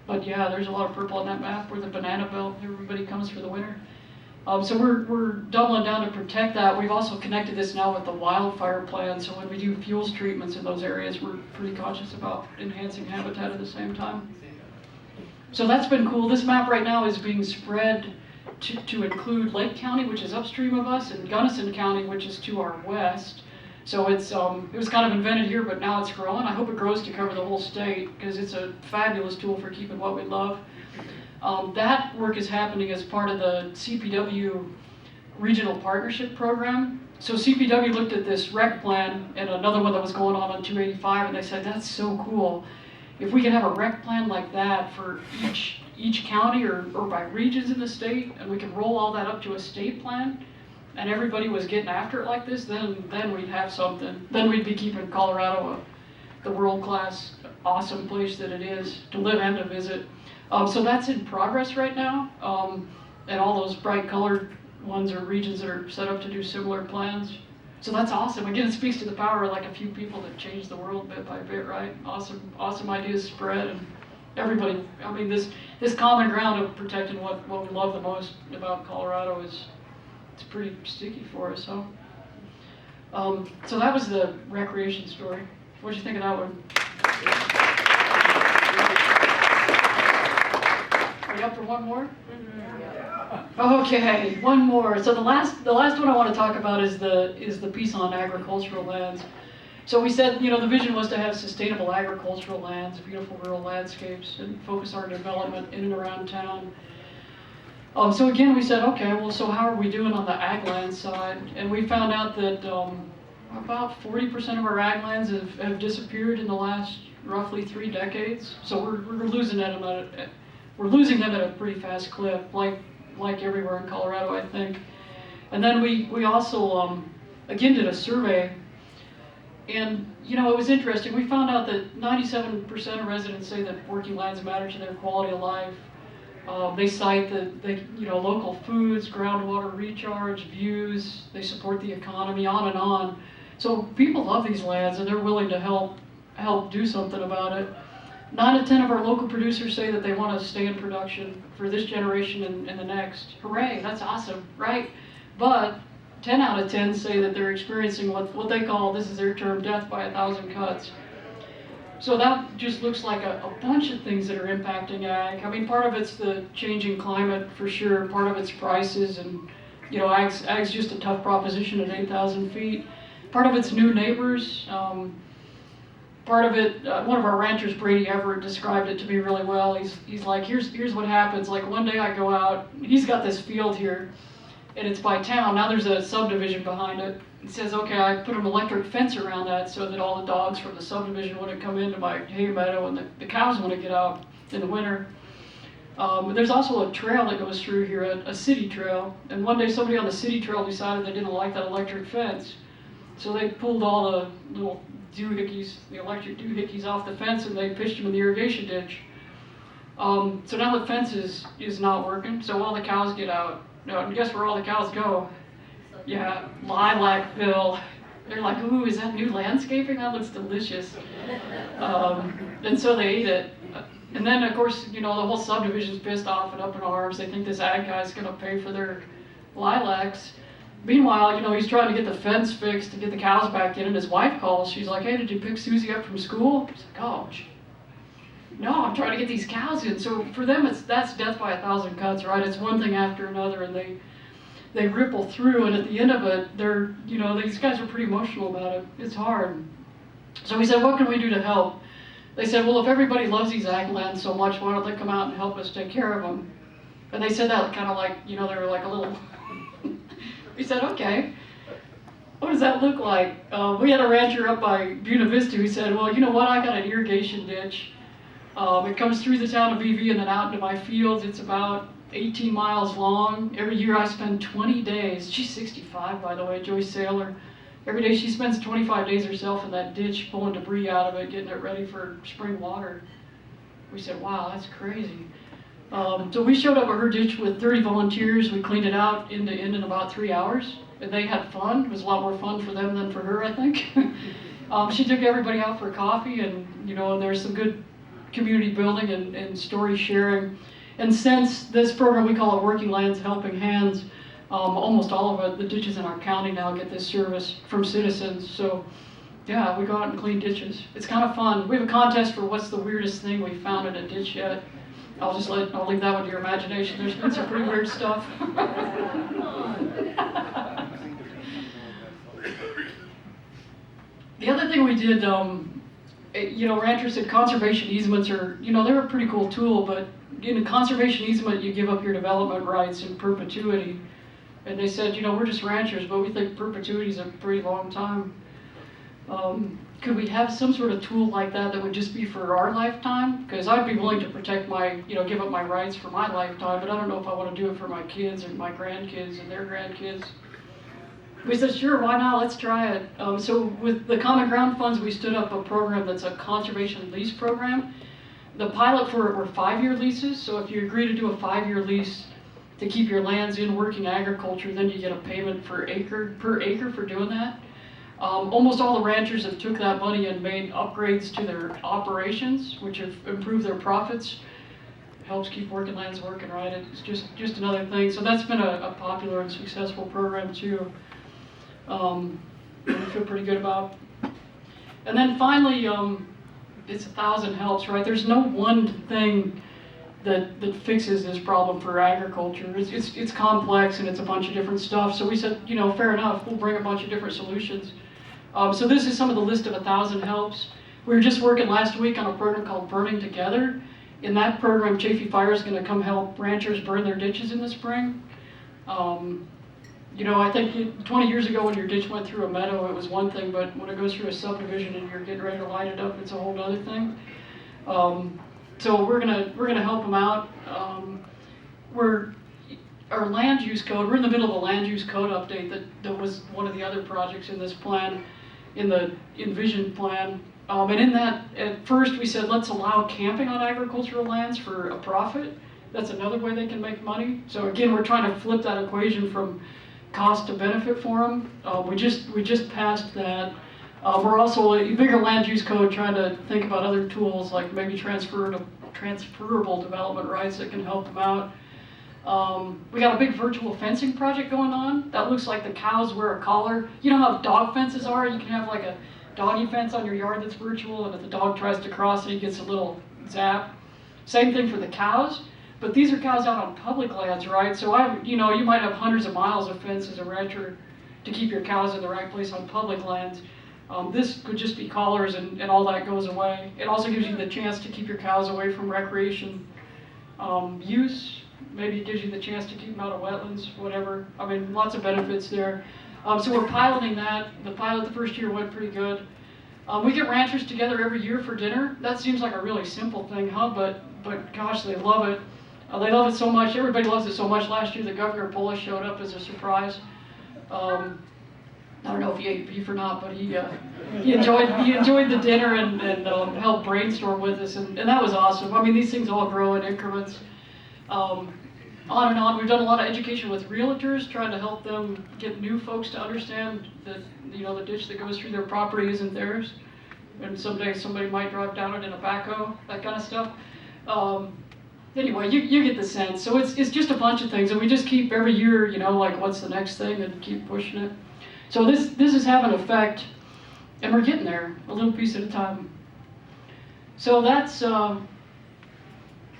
But yeah, there's a lot of purple on that map where the banana belt, everybody comes for the winter. So we're doubling down to protect that. We've also connected this now with the wildfire plan. So when we do fuels treatments in those areas, we're pretty conscious about enhancing habitat at the same time. So that's been cool. This map right now is being spread to include Lake County, which is upstream of us, and Gunnison County, which is to our west. So it was kind of invented here, but now it's growing. I hope it grows to cover the whole state, because it's a fabulous tool for keeping what we love. That work is happening as part of the CPW Regional Partnership Program. So CPW looked at this rec plan and another one that was going on 285, and they said, that's so cool. If we could have a rec plan like that for each county or by regions in the state, and we could roll all that up to a state plan, and everybody was getting after it like this, then we'd have something. Then we'd be keeping Colorado the world-class, awesome place that it is to live and to visit. So that's in progress right now, and all those bright colored ones are regions that are set up to do similar plans. So that's awesome. Again, it speaks to the power of like a few people that change the world bit by bit, right? Awesome ideas spread, and everybody, I mean, this common ground of protecting what we love the most about Colorado it's pretty sticky for us, huh? So that was the recreation story. What'd you think of that one? Are you up for one more? Okay, one more. So the last one I want to talk about is the piece on agricultural lands. So we said, the vision was to have sustainable agricultural lands, beautiful rural landscapes, and focus our development in and around town. So again, we said, okay, well, so how are we doing on the ag land side? And we found out that about 40% of our ag lands have disappeared in the last roughly 3 decades. So we're losing them at a pretty fast clip, like everywhere in Colorado, I think. And then we also again did a survey, and it was interesting. We found out that 97% of residents say that working lands matter to their quality of life. They cite that local foods, groundwater recharge, views. They support the economy, on and on. So people love these lands, and they're willing to help do something about it. 9 out of 10 of our local producers say that they want to stay in production for this generation and the next. Hooray, that's awesome, right? But 10 out of 10 say that they're experiencing what they call, this is their term, death by 1,000 cuts. So that just looks like a bunch of things that are impacting ag. I mean, part of it's the changing climate for sure. Part of it's prices, and ag's just a tough proposition at 8,000 feet. Part of it's new neighbors. Part of it, one of our ranchers, Brady Everett, described it to me really well. He's like, here's what happens. Like one day I go out, he's got this field here, and it's by town. Now there's a subdivision behind it. He says, okay, I put an electric fence around that so that all the dogs from the subdivision wouldn't come into my hay meadow, and the cows wouldn't get out in the winter. There's also a trail that goes through here, a city trail. And one day somebody on the city trail decided they didn't like that electric fence. So they pulled all the little doohickeys, the electric doohickeys off the fence, and they pitched them in the irrigation ditch. So now the fence is not working, so all the cows get out. And guess where all the cows go? Yeah, Lilacville. They're like, ooh, is that new landscaping? That looks delicious. And so they ate it. And then, of course, the whole subdivision's pissed off and up in arms. They think this ag guy's going to pay for their lilacs. Meanwhile, he's trying to get the fence fixed to get the cows back in, and his wife calls. She's like, hey, did you pick Susie up from school? He's like, oh, no, I'm trying to get these cows in. So for them, that's death by 1,000 cuts, right? It's one thing after another, and they ripple through, and at the end of it, these guys are pretty emotional about it. It's hard. So we said, what can we do to help? They said, well, if everybody loves these ag lands so much, why don't they come out and help us take care of them? And they said that kind of like, they were like a little... We said, okay, what does that look like? We had a rancher up by Buena Vista who said, well, you know what, I got an irrigation ditch. It comes through the town of BV and then out into my fields. It's about 18 miles long. Every year I spend 20 days. She's 65, by the way, Joyce Saylor. Every day she spends 25 days herself in that ditch, pulling debris out of it, getting it ready for spring water. We said, wow, that's crazy. So we showed up at her ditch with 30 volunteers. We cleaned it out end to end in about 3 hours. And they had fun. It was a lot more fun for them than for her, I think. She took everybody out for coffee, and there's some good community building and story sharing. And since this program, we call it Working Lands Helping Hands, almost all of the ditches in our county now get this service from citizens. So yeah, we go out and clean ditches. It's kind of fun. We have a contest for what's the weirdest thing we found in a ditch yet. I'll leave that one to your imagination. There's been some pretty weird stuff. The other thing we did, ranchers said conservation easements are, they're a pretty cool tool, but in a conservation easement, you give up your development rights in perpetuity. And they said, we're just ranchers, but we think perpetuity is a pretty long time. Could we have some sort of tool like that would just be for our lifetime? Because I'd be willing to protect give up my rights for my lifetime, but I don't know if I want to do it for my kids or my grandkids and their grandkids. We said, sure, why not? Let's try it. So with the Common Ground funds, we stood up a program that's a conservation lease program. The pilot for it were 5-year leases. So if you agree to do a 5-year lease to keep your lands in working agriculture, then you get a payment per acre for doing that. Almost all the ranchers have took that money and made upgrades to their operations, which have improved their profits. Helps keep working lands working, right? It's just another thing. So that's been a popular and successful program too. We feel pretty good about. And then finally, it's 1,000 helps, right? There's no one thing that fixes this problem for agriculture. It's complex and it's a bunch of different stuff. So we said, fair enough, we'll bring a bunch of different solutions. So this is some of the list of 1,000 helps. We were just working last week on a program called Burning Together. In that program, Chaffee Fire is going to come help ranchers burn their ditches in the spring. You know, I think 20 years ago when your ditch went through a meadow, it was one thing, but when it goes through a subdivision and you're getting ready to light it up, it's a whole other thing. So we're gonna help them out. Our land use code, we're in the middle of a land use code update that was one of the other projects in this plan, in the Envision plan. And in that, at first we said, let's allow camping on agricultural lands for a profit. That's another way they can make money. So again, we're trying to flip that equation from cost to benefit for them. We just passed that. We're also a bigger land use code trying to think about other tools like maybe transferable development rights that can help them out. We got a big virtual fencing project going on. That looks like the cows wear a collar. You know how dog fences are? You can have like a doggy fence on your yard that's virtual, and if the dog tries to cross it, he gets a little zap. Same thing for the cows. But these are cows out on public lands, right? So you might have hundreds of miles of fence as a rancher to keep your cows in the right place on public lands. This could just be collars and all that goes away. It also gives you the chance to keep your cows away from recreation use. Maybe it gives you the chance to keep them out of wetlands, whatever. I mean, lots of benefits there. So we're piloting that. The pilot the first year went pretty good. We get ranchers together every year for dinner. That seems like a really simple thing, huh? But gosh, they love it. They love it so much. Everybody loves it so much. Last year, the Governor Bullish showed up as a surprise. I don't know if he ate beef or not, but he enjoyed the dinner and helped brainstorm with us, and that was awesome. I mean, these things all grow in increments. On and on. We've done a lot of education with realtors, trying to help them get new folks to understand that the ditch that goes through their property isn't theirs, and someday somebody might drive down it in a backhoe, that kind of stuff. Anyway, you get the sense. So it's just a bunch of things, and we just keep every year, like what's the next thing, and keep pushing it. So this is having an effect, and we're getting there, a little piece at a time. So that's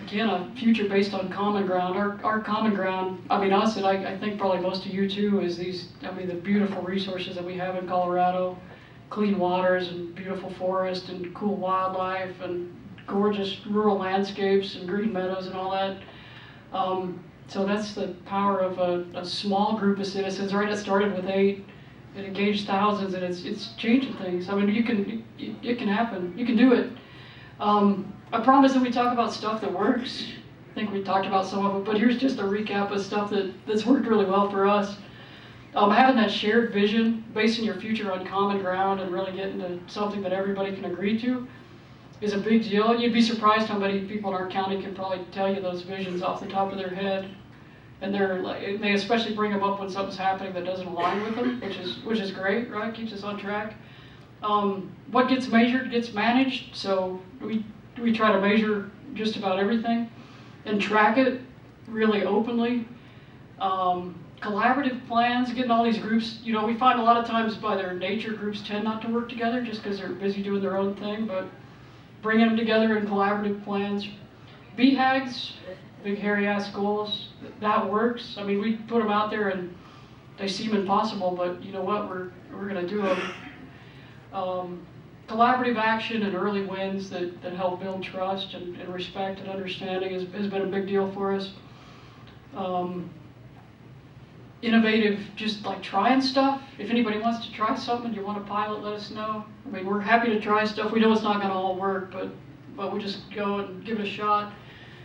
again a future based on common ground. Our common ground, I mean us, and I think probably most of you too, is the beautiful resources that we have in Colorado, clean waters and beautiful forest and cool wildlife and gorgeous rural landscapes and green meadows and all that. So that's the power of a small group of citizens. Right, it started with 8, it engaged thousands, and it's changing things. I mean, it can happen. You can do it. I promise that we talk about stuff that works. I think we talked about some of it, but here's just a recap of stuff that's worked really well for us. Having that shared vision, basing your future on common ground and really getting to something that everybody can agree to is a big deal. You'd be surprised how many people in our county can probably tell you those visions off the top of their head. And they especially bring them up when something's happening that doesn't align with them, which is great, right? Keeps us on track. What gets measured gets managed, so we try to measure just about everything and track it really openly. Collaborative plans, getting all these groups, we find a lot of times by their nature, groups tend not to work together just because they're busy doing their own thing, but bringing them together in collaborative plans. BHAGs, big hairy ass goals, that works. I mean, we put them out there and they seem impossible, but you know what, we're gonna do them. Collaborative action and early wins that help build trust and respect and understanding has been a big deal for us. Innovative, just like trying stuff. If anybody wants to try something, you want to pilot, let us know. I mean, we're happy to try stuff. We know it's not going to all work, but we just go and give it a shot.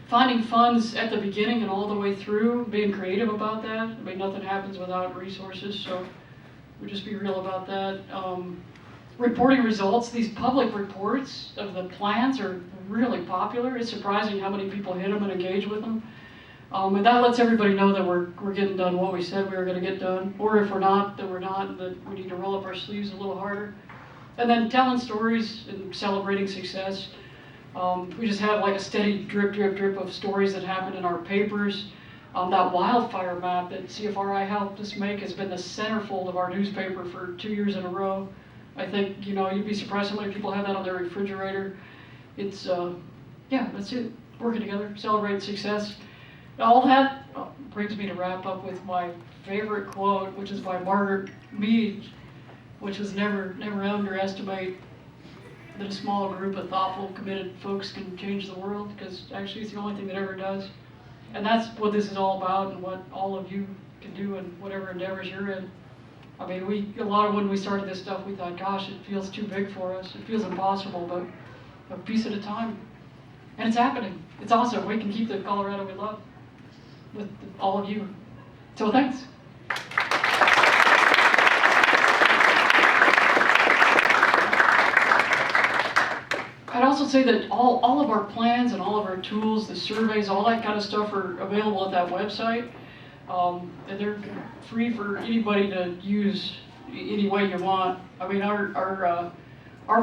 Finding funds at the beginning and all the way through, being creative about that. I mean, nothing happens without resources, so we'll just be real about that. Reporting results, these public reports of the plans are really popular. It's surprising how many people hit them and engage with them. And that lets everybody know that we're getting done what we said we were going to get done, or if we're not, that we're not, and that we need to roll up our sleeves a little harder. And then telling stories and celebrating success. We just have like a steady drip of stories that happen in our papers. That wildfire map that CFRI helped us make has been the centerfold of our newspaper for 2 years in a row. I think, you'd be surprised how many people have that on their refrigerator. It's, that's it. Working together, celebrating success. All that brings me to wrap up with my favorite quote, which is by Margaret Mead, which was never underestimate that a small group of thoughtful, committed folks can change the world, because actually it's the only thing that ever does. And that's what this is all about, and what all of you can do in whatever endeavors you're in. I mean, when we started this stuff, we thought, gosh, it feels too big for us. It feels impossible, but a piece at a time. And it's happening. It's awesome. We can keep the Colorado we love with all of you. So thanks. I'd also say that all of our plans and all of our tools, the surveys, all that kind of stuff are available at that website. And they're free for anybody to use any way you want. I mean, our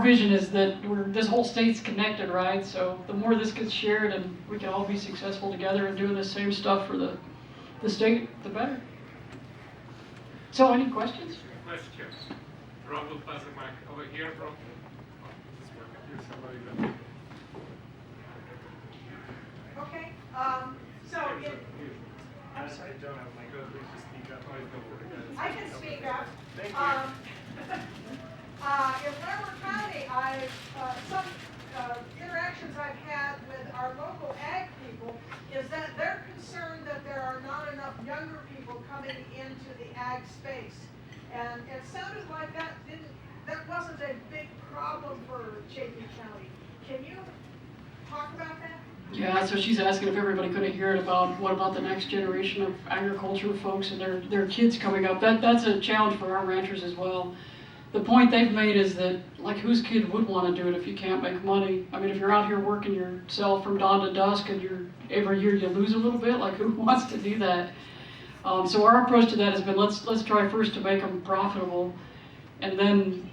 vision is that this whole state's connected, right? So the more this gets shared and we can all be successful together and doing the same stuff for the state, the better. So any questions? Questions. Rob will pass the mic over here, Rob. Here's somebody that... Okay, I don't have my good, please just speak up. I can speak up. Thank you. In Leonard County, some interactions I've had with our local ag people is that they're concerned that there are not enough younger people coming into the ag space. And it sounded like that wasn't a big problem for Chaffee County. Can you talk about that? Yeah, so she's asking if everybody couldn't hear it about what about the next generation of agriculture folks and their kids coming up. That's a challenge for our ranchers as well. The point they've made is that, like, whose kid would want to do it if you can't make money? I mean, if you're out here working yourself from dawn to dusk and every year you lose a little bit, like, who wants to do that? So our approach to that has been let's try first to make them profitable, and then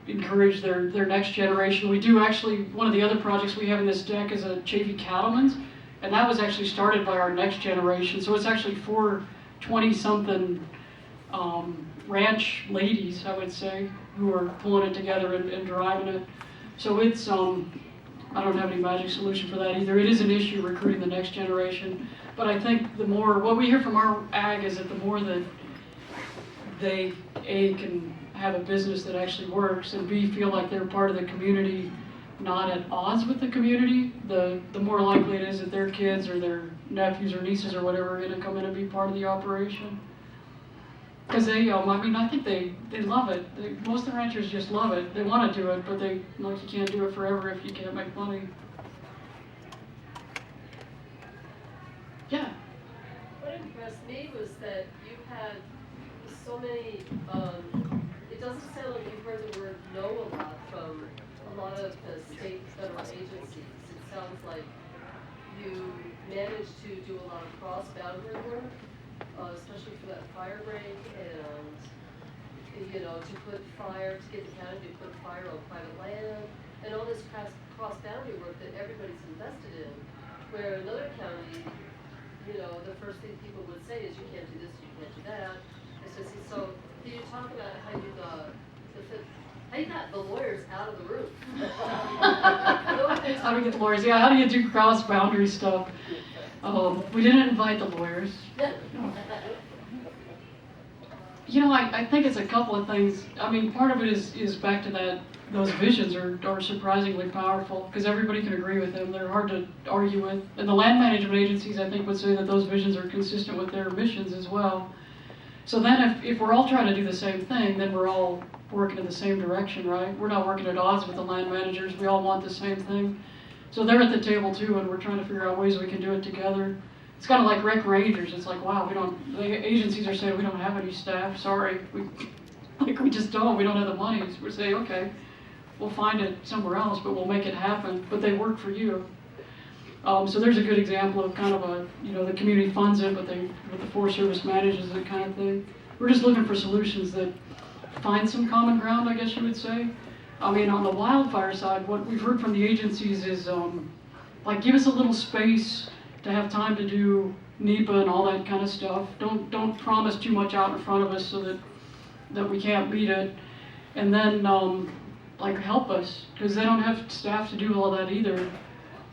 encourage their next generation. We do actually, one of the other projects we have in this deck is a Chaffee Cattlemen's, and that was actually started by our next generation. So it's actually for 20-something ranch ladies, I would say, who are pulling it together and driving it. So it's, I don't have any magic solution for that either. It is an issue recruiting the next generation. But I think what we hear from our ag is that the more that they, A, can have a business that actually works, and B, feel like they're part of the community, not at odds with the community, the more likely it is that their kids or their nephews or nieces or whatever are going to come in and be part of the operation. Because I think they love it. Most of the ranchers just love it. They want to do it, but you can't do it forever if you can't make money. Yeah. What impressed me was that you had so many, it doesn't sound like you've heard the word no a lot from a lot of the state and federal agencies. It sounds like you managed to do a lot of cross-boundary work, especially for that fire break, and to get the county to put fire on private land, and all this cross-boundary work that everybody's invested in, where another county, the first thing people would say is you can't do this, you can't do that. So can you talk about how you got the lawyers out of the room? How do we get the lawyers? Yeah, how do you do cross-boundary stuff? We didn't invite the lawyers. I think it's a couple of things. I mean, part of it is back to that. Those visions are surprisingly powerful because everybody can agree with them. They're hard to argue with. And the land management agencies, I think, would say that those visions are consistent with their missions as well. So then if we're all trying to do the same thing, then we're all working in the same direction, right? We're not working at odds with the land managers. We all want the same thing. So they're at the table too, and we're trying to figure out ways we can do it together. It's kind of like rec rangers. It's like, wow, the agencies are saying we don't have any staff. Sorry, we just don't. We don't have the money. So we're saying, okay, we'll find it somewhere else, but we'll make it happen. But they work for you. So there's a good example of kind of the community funds it, but the Forest Service manages it kind of thing. We're just looking for solutions that find some common ground, I guess you would say. I mean, on the wildfire side, what we've heard from the agencies is, give us a little space to have time to do NEPA and all that kind of stuff. Don't promise too much out in front of us so that we can't beat it. And then, help us, because they don't have staff to do all that either.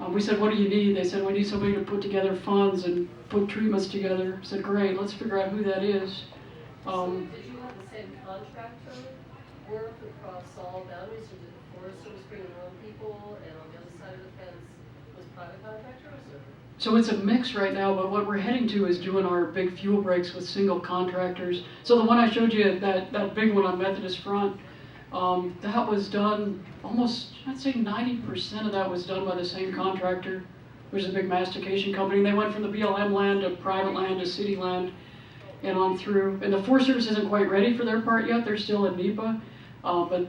We said, what do you need? They said, we need somebody to put together funds and put treatments together. I said, great, let's figure out who that is. So did you have the same contractor work across all boundaries, or did the Forest Service bringing their own people, and on the other side of the fence was private contractors? So it's a mix right now, but what we're heading to is doing our big fuel breaks with single contractors. So the one I showed you, that big one on Methodist Front, that was done almost, I'd say 90% of that was done by the same contractor. There's a big mastication company. They went from the BLM land to private land to city land and on through. And the Forest Service isn't quite ready for their part yet. They're still in NEPA, but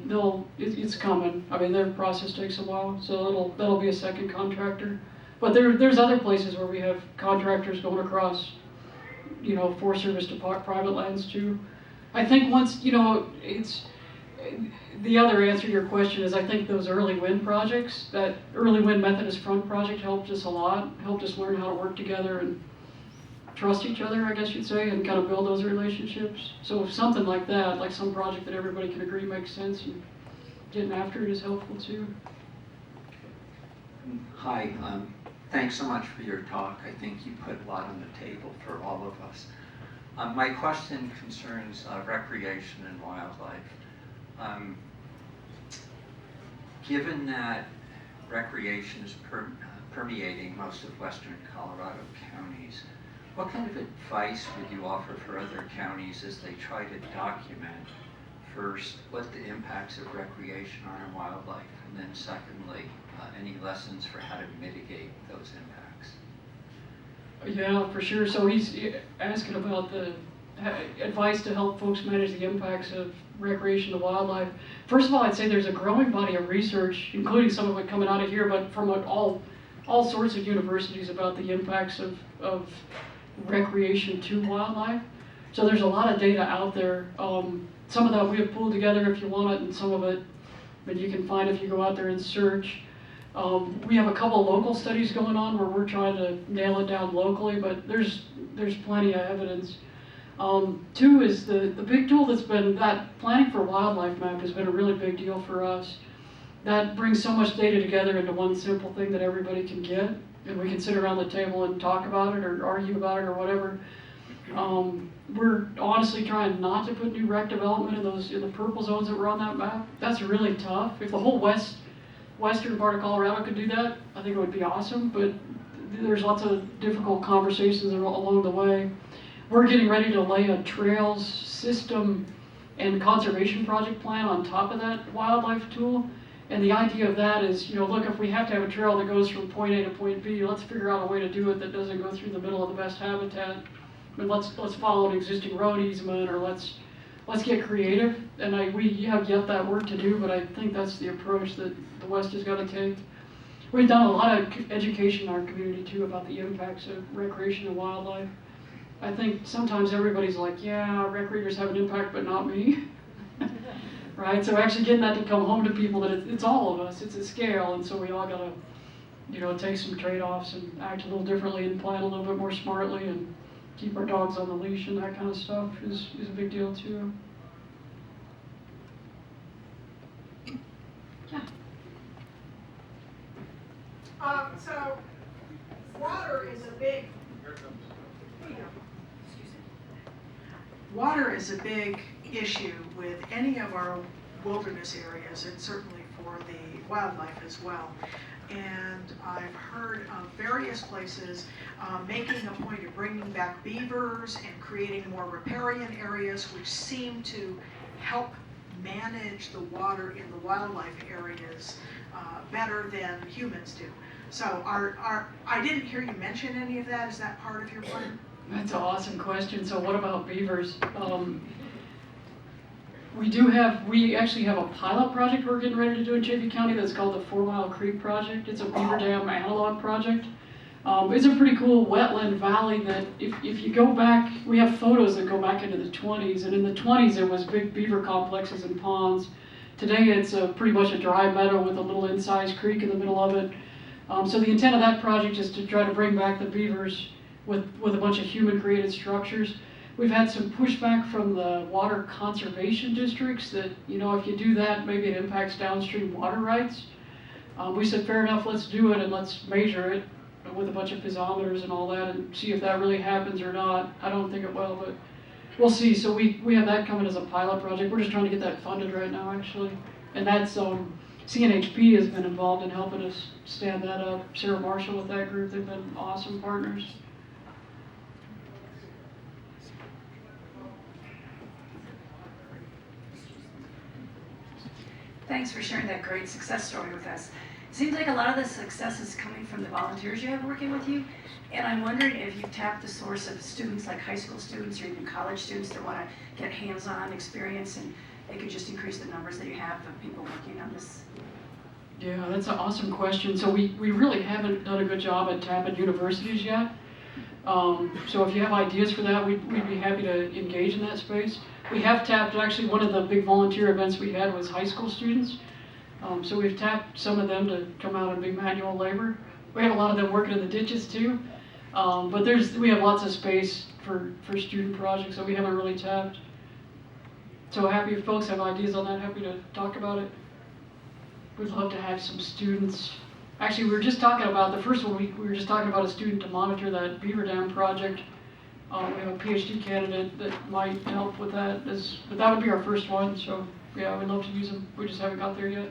it's coming. I mean, their process takes a while, so that'll be a second contractor. But there's other places where we have contractors going across, Forest Service to private lands too. I think once, it's, the other answer to your question is I think those early wind projects, that early wind Methodist Front project helped us a lot, helped us learn how to work together and trust each other, I guess you'd say, and kind of build those relationships. So if something like that, like some project that everybody can agree makes sense, and getting after it is helpful too. Hi, thanks so much for your talk. I think you put a lot on the table for all of us. My question concerns recreation and wildlife. Given that recreation is permeating most of western Colorado counties, what kind of advice would you offer for other counties as they try to document, first, what the impacts of recreation are on wildlife, and then secondly, any lessons for how to mitigate those impacts? Yeah, for sure. So he's asking about the advice to help folks manage the impacts of recreation to wildlife. First of all, I'd say there's a growing body of research, including some of it coming out of here, but from all sorts of universities about the impacts of recreation to wildlife. So there's a lot of data out there. Some of that we have pulled together if you want it, and some of it that you can find if you go out there and search. We have a couple local studies going on where we're trying to nail it down locally, but there's plenty of evidence. Two is the big tool that's been, that planning for wildlife map has been a really big deal for us. That brings so much data together into one simple thing that everybody can get, and we can sit around the table and talk about it or argue about it or whatever. We're honestly trying not to put new rec development in the purple zones that were on that map. That's really tough. If the whole western part of Colorado could do that, I think it would be awesome, but there's lots of difficult conversations along the way. We're getting ready to lay a trails system and conservation project plan on top of that wildlife tool. And the idea of that is, look, if we have to have a trail that goes from point A to point B, let's figure out a way to do it that doesn't go through the middle of the best habitat. I mean, let's follow an existing road easement, or let's get creative. And we have yet that work to do, but I think that's the approach that the West has got to take. We've done a lot of education in our community too about the impacts of recreation and wildlife. I think sometimes everybody's like, yeah, rec readers have an impact, but not me. Right? So actually getting that to come home to people that it's all of us, it's a scale, and so we all gotta, take some trade-offs and act a little differently and plan a little bit more smartly and keep our dogs on the leash and that kind of stuff is a big deal too. Yeah. So water is a big issue with any of our wilderness areas, and certainly for the wildlife as well. And I've heard of various places making a point of bringing back beavers and creating more riparian areas, which seem to help manage the water in the wildlife areas better than humans do. So I didn't hear you mention any of that. Is that part of your plan? That's an awesome question. So what about beavers? We actually have a pilot project we're getting ready to do in Chaffee County that's called the 4 Mile Creek Project. It's a beaver dam analog project. It's a pretty cool wetland valley that if you go back, we have photos that go back into the 20s, and in the 20s it was big beaver complexes and ponds. Today it's pretty much a dry meadow with a little incised creek in the middle of it. So the intent of that project is to try to bring back the beavers with a bunch of human-created structures. We've had some pushback from the water conservation districts that, if you do that, maybe it impacts downstream water rights. We said, fair enough, let's do it and let's measure it with a bunch of piezometers and all that and see if that really happens or not. I don't think it will, but we'll see. So we have that coming as a pilot project. We're just trying to get that funded right now, actually. And that's CNHP has been involved in helping us stand that up. Sarah Marshall with that group, they've been awesome partners. Thanks for sharing that great success story with us. It seems like a lot of the success is coming from the volunteers you have working with you, and I'm wondering if you've tapped the source of students like high school students or even college students that want to get hands-on experience, and it could just increase the numbers that you have of people working on this. Yeah, that's an awesome question. So we really haven't done a good job at tapping universities yet. So if you have ideas for that, we'd be happy to engage in that space. We have tapped, actually one of the big volunteer events we had was high school students. So we've tapped some of them to come out and be manual labor. We have a lot of them working in the ditches too. But we have lots of space for student projects that we haven't really tapped. So happy if folks have ideas on that, happy to talk about it. We'd love to have some students. Actually, we were just talking about, the first one, we were just talking about a student to monitor that Beaver Dam project. We have a PhD candidate that might help with that, but that would be our first one, so yeah, we'd love to use them. We just haven't got there yet.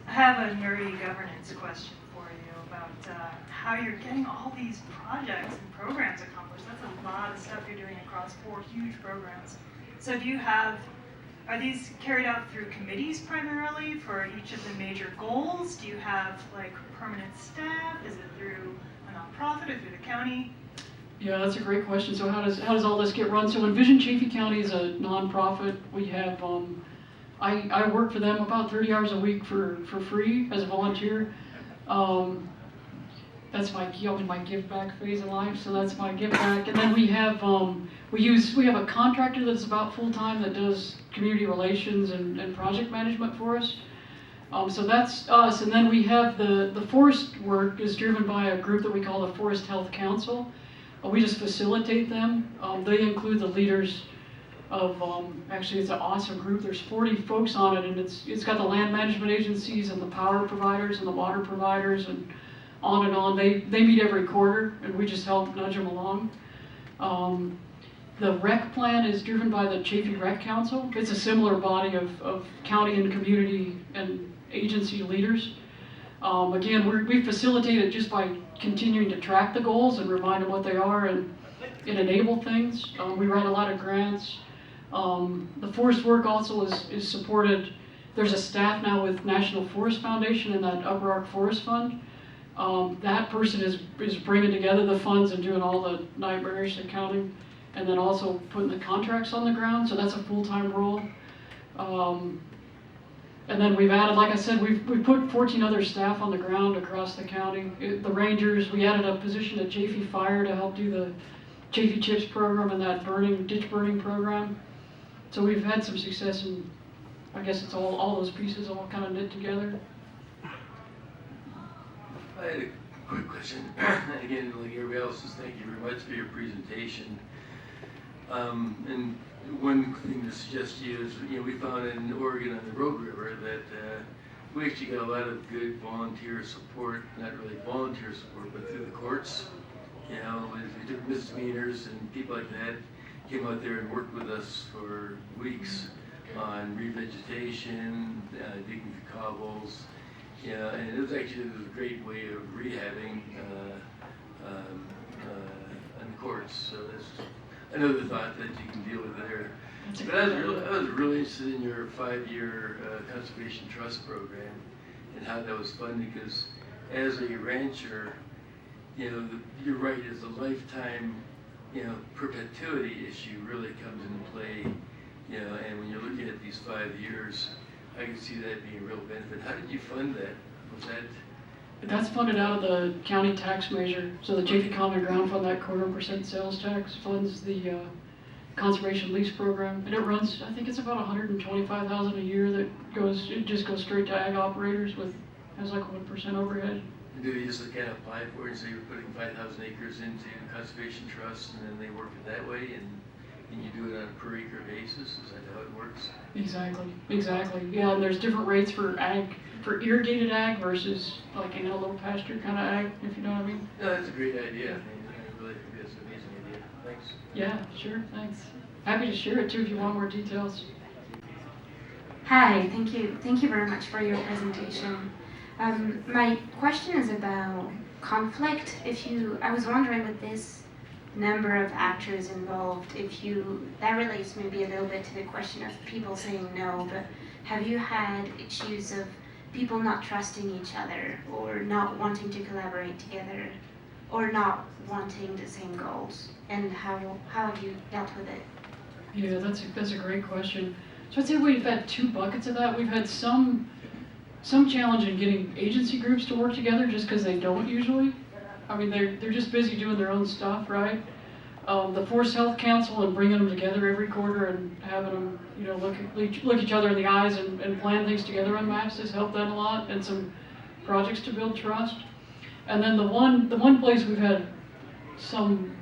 I have a nerdy governance question for you about how you're getting all these projects and programs accomplished. That's a lot of stuff you're doing across 4 huge programs. So are these carried out through committees primarily for each of the major goals? Do you have like permanent staff? Is it through a nonprofit or through the county? Yeah, that's a great question. So how does all this get run? So Envision Chaffee County is a nonprofit. We have, I work for them about 30 hours a week for free as a volunteer. That's my give back phase in life, so that's my give back. And then we have we have a contractor that's about full time that does community relations and project management for us. So that's us. And then we have the forest work is driven by a group that we call the Forest Health Council. We just facilitate them. They include the leaders of actually it's an awesome group. There's 40 folks on it, and it's got the land management agencies and the power providers and the water providers and on and on. They meet every quarter, and we just help nudge them along. The rec plan is driven by the Chaffee Rec Council. It's a similar body of county and community and agency leaders. Again, we facilitate it just by continuing to track the goals and remind them what they are and enable things. We write a lot of grants. The forest work also is supported. There's a staff now with National Forest Foundation and that Upper Ark Forest Fund. That person is bringing together the funds and doing all the nightmarish accounting, and then also putting the contracts on the ground, so that's a full-time role. And then we've added, like I said, we've put 14 other staff on the ground across the county. The rangers, we added a position at Chaffee Fire to help do the Chaffee Chips program and that ditch burning program. So we've had some success, and I guess it's all those pieces all kind of knit together. I had a quick question. Again, like everybody else, thank you very much for your presentation. And one thing to suggest to you is, we found in Oregon on the Rogue River that we actually got a lot of good volunteer support, not really volunteer support, but through the courts. We took misdemeanors and people like that came out there and worked with us for weeks on revegetation, digging the cobbles. And it was a great way of rehabbing on the courts. So that's another thought that you can deal with there. But I was really interested in your 5-year conservation trust program and how that was funded, because as a rancher, you're right, as a lifetime, perpetuity issue really comes into play. And when you're looking at these 5 years, I can see that being a real benefit. How did you fund that? Was that? That's funded out of the county tax measure. So the Chaffee Common Ground Fund, that 0.25% sales tax, funds the conservation lease program, and it runs. I think it's about $125,000 a year it just goes straight to ag operators has like 1% overhead. Do you just kind of apply for it and say you're putting 5,000 acres into conservation trust, and then they work it that way, and you do it on a per acre basis? Is that how it works? Exactly. Yeah, and there's different rates for irrigated ag versus like a little pasture kind of ag, if you know what I mean. No, that's a great idea. I really think that's an amazing idea. Thanks. Yeah, sure, thanks. Happy to share it too if you want more details. Hi, thank you very much for your presentation. My question is about conflict. I was wondering with this number of actors involved, that relates maybe a little bit to the question of people saying no, but have you had issues of people not trusting each other, or not wanting to collaborate together, or not wanting the same goals? And how have you dealt with it? Yeah, that's a great question. So I'd say we've had two buckets of that. We've had some challenge in getting agency groups to work together just because they don't usually. I mean, they're just busy doing their own stuff, right? The Forest Health Council and bringing them together every quarter and having them, look each other in the eyes and plan things together on maps has helped that a lot, and some projects to build trust. And then the one place we've had some,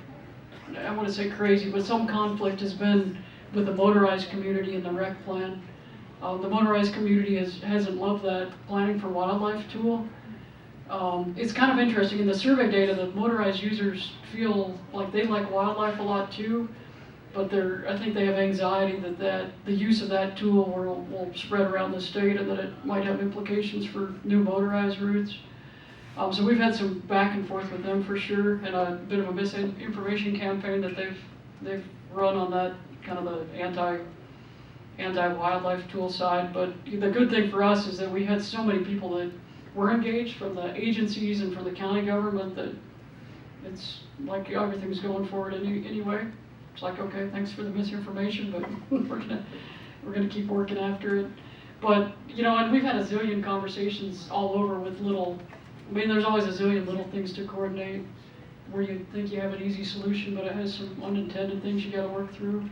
I want to say crazy, but some conflict has been with the motorized community and the rec plan. The motorized community hasn't loved that planning for wildlife tool. It's kind of interesting, in the survey data, the motorized users feel like they like wildlife a lot too, but I think they have anxiety that the use of that tool will spread around the state and that it might have implications for new motorized routes. So we've had some back and forth with them for sure, and a bit of a misinformation campaign that they've run on that kind of the anti-wildlife tool side. But the good thing for us is that we had so many people that were engaged from the agencies and from the county government that it's like everything's going forward anyway. It's like, okay, thanks for the misinformation, but we're gonna keep working after it. But, and we've had a zillion conversations all over with there's always a zillion little things to coordinate where you think you have an easy solution, but it has some unintended things you gotta work through.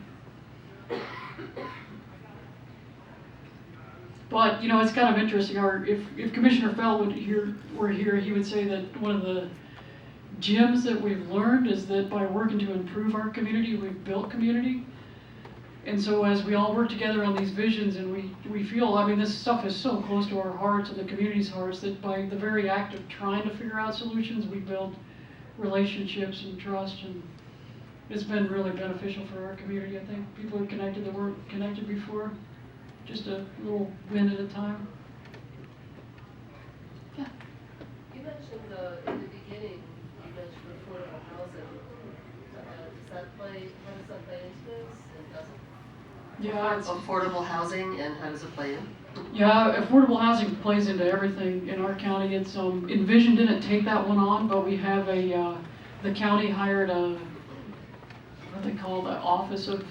But, it's kind of interesting. If Commissioner Fell were here, he would say that one of the gems that we've learned is that by working to improve our community, we've built community. And so as we all work together on these visions, and we feel, this stuff is so close to our hearts and the community's hearts, that by the very act of trying to figure out solutions, we build relationships and trust, and it's been really beneficial for our community. I think people are connected that weren't connected before, just a little win at a time. Yeah. You mentioned in the beginning, you mentioned affordable housing. How does that play into this, and does it? Yeah, Affordable housing, and how does it play in? Yeah, affordable housing plays into everything in our county. It's Envision didn't take that one on, but we have the county hired what they call the office of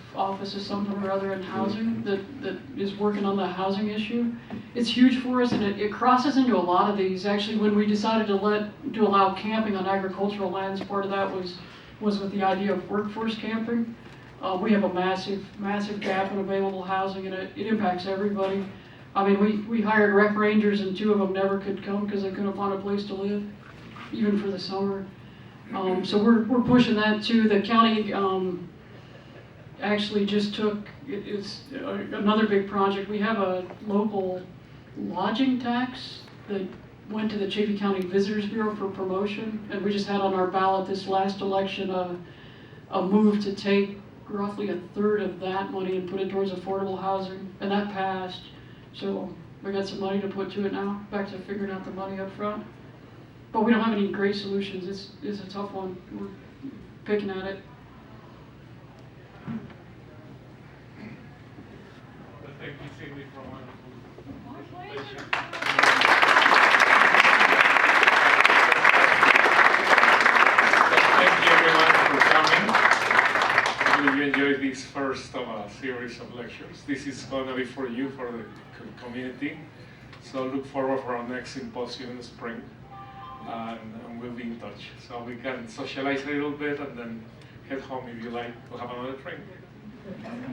something or other in housing that is working on the housing issue. It's huge for us, and it crosses into a lot of these. Actually, when we decided to allow camping on agricultural lands, part of that was with the idea of workforce camping. We have a massive gap in available housing, and it impacts everybody. We hired rec rangers, and 2 of them never could come because they couldn't find a place to live, even for the summer. So we're pushing that too. The county actually just took, it's another big project. We have a local lodging tax that went to the Chaffee County Visitors Bureau for promotion, and we just had on our ballot this last election a move to take roughly 1/3 of that money and put it towards affordable housing, and that passed. So we got some money to put to it now, back to figuring out the money up front. But we don't have any great solutions. It's a tough one. We're picking at it. Thank you, Cindy, for a wonderful presentation. Thank you everyone for coming. I hope you enjoyed this first of a series of lectures. This is going to be for you, for the community. So look forward for our next symposium in the spring. And we'll be in touch. So we can socialize a little bit and then head home if you like to have another drink.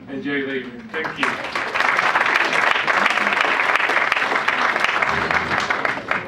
Enjoy the evening. Thank you.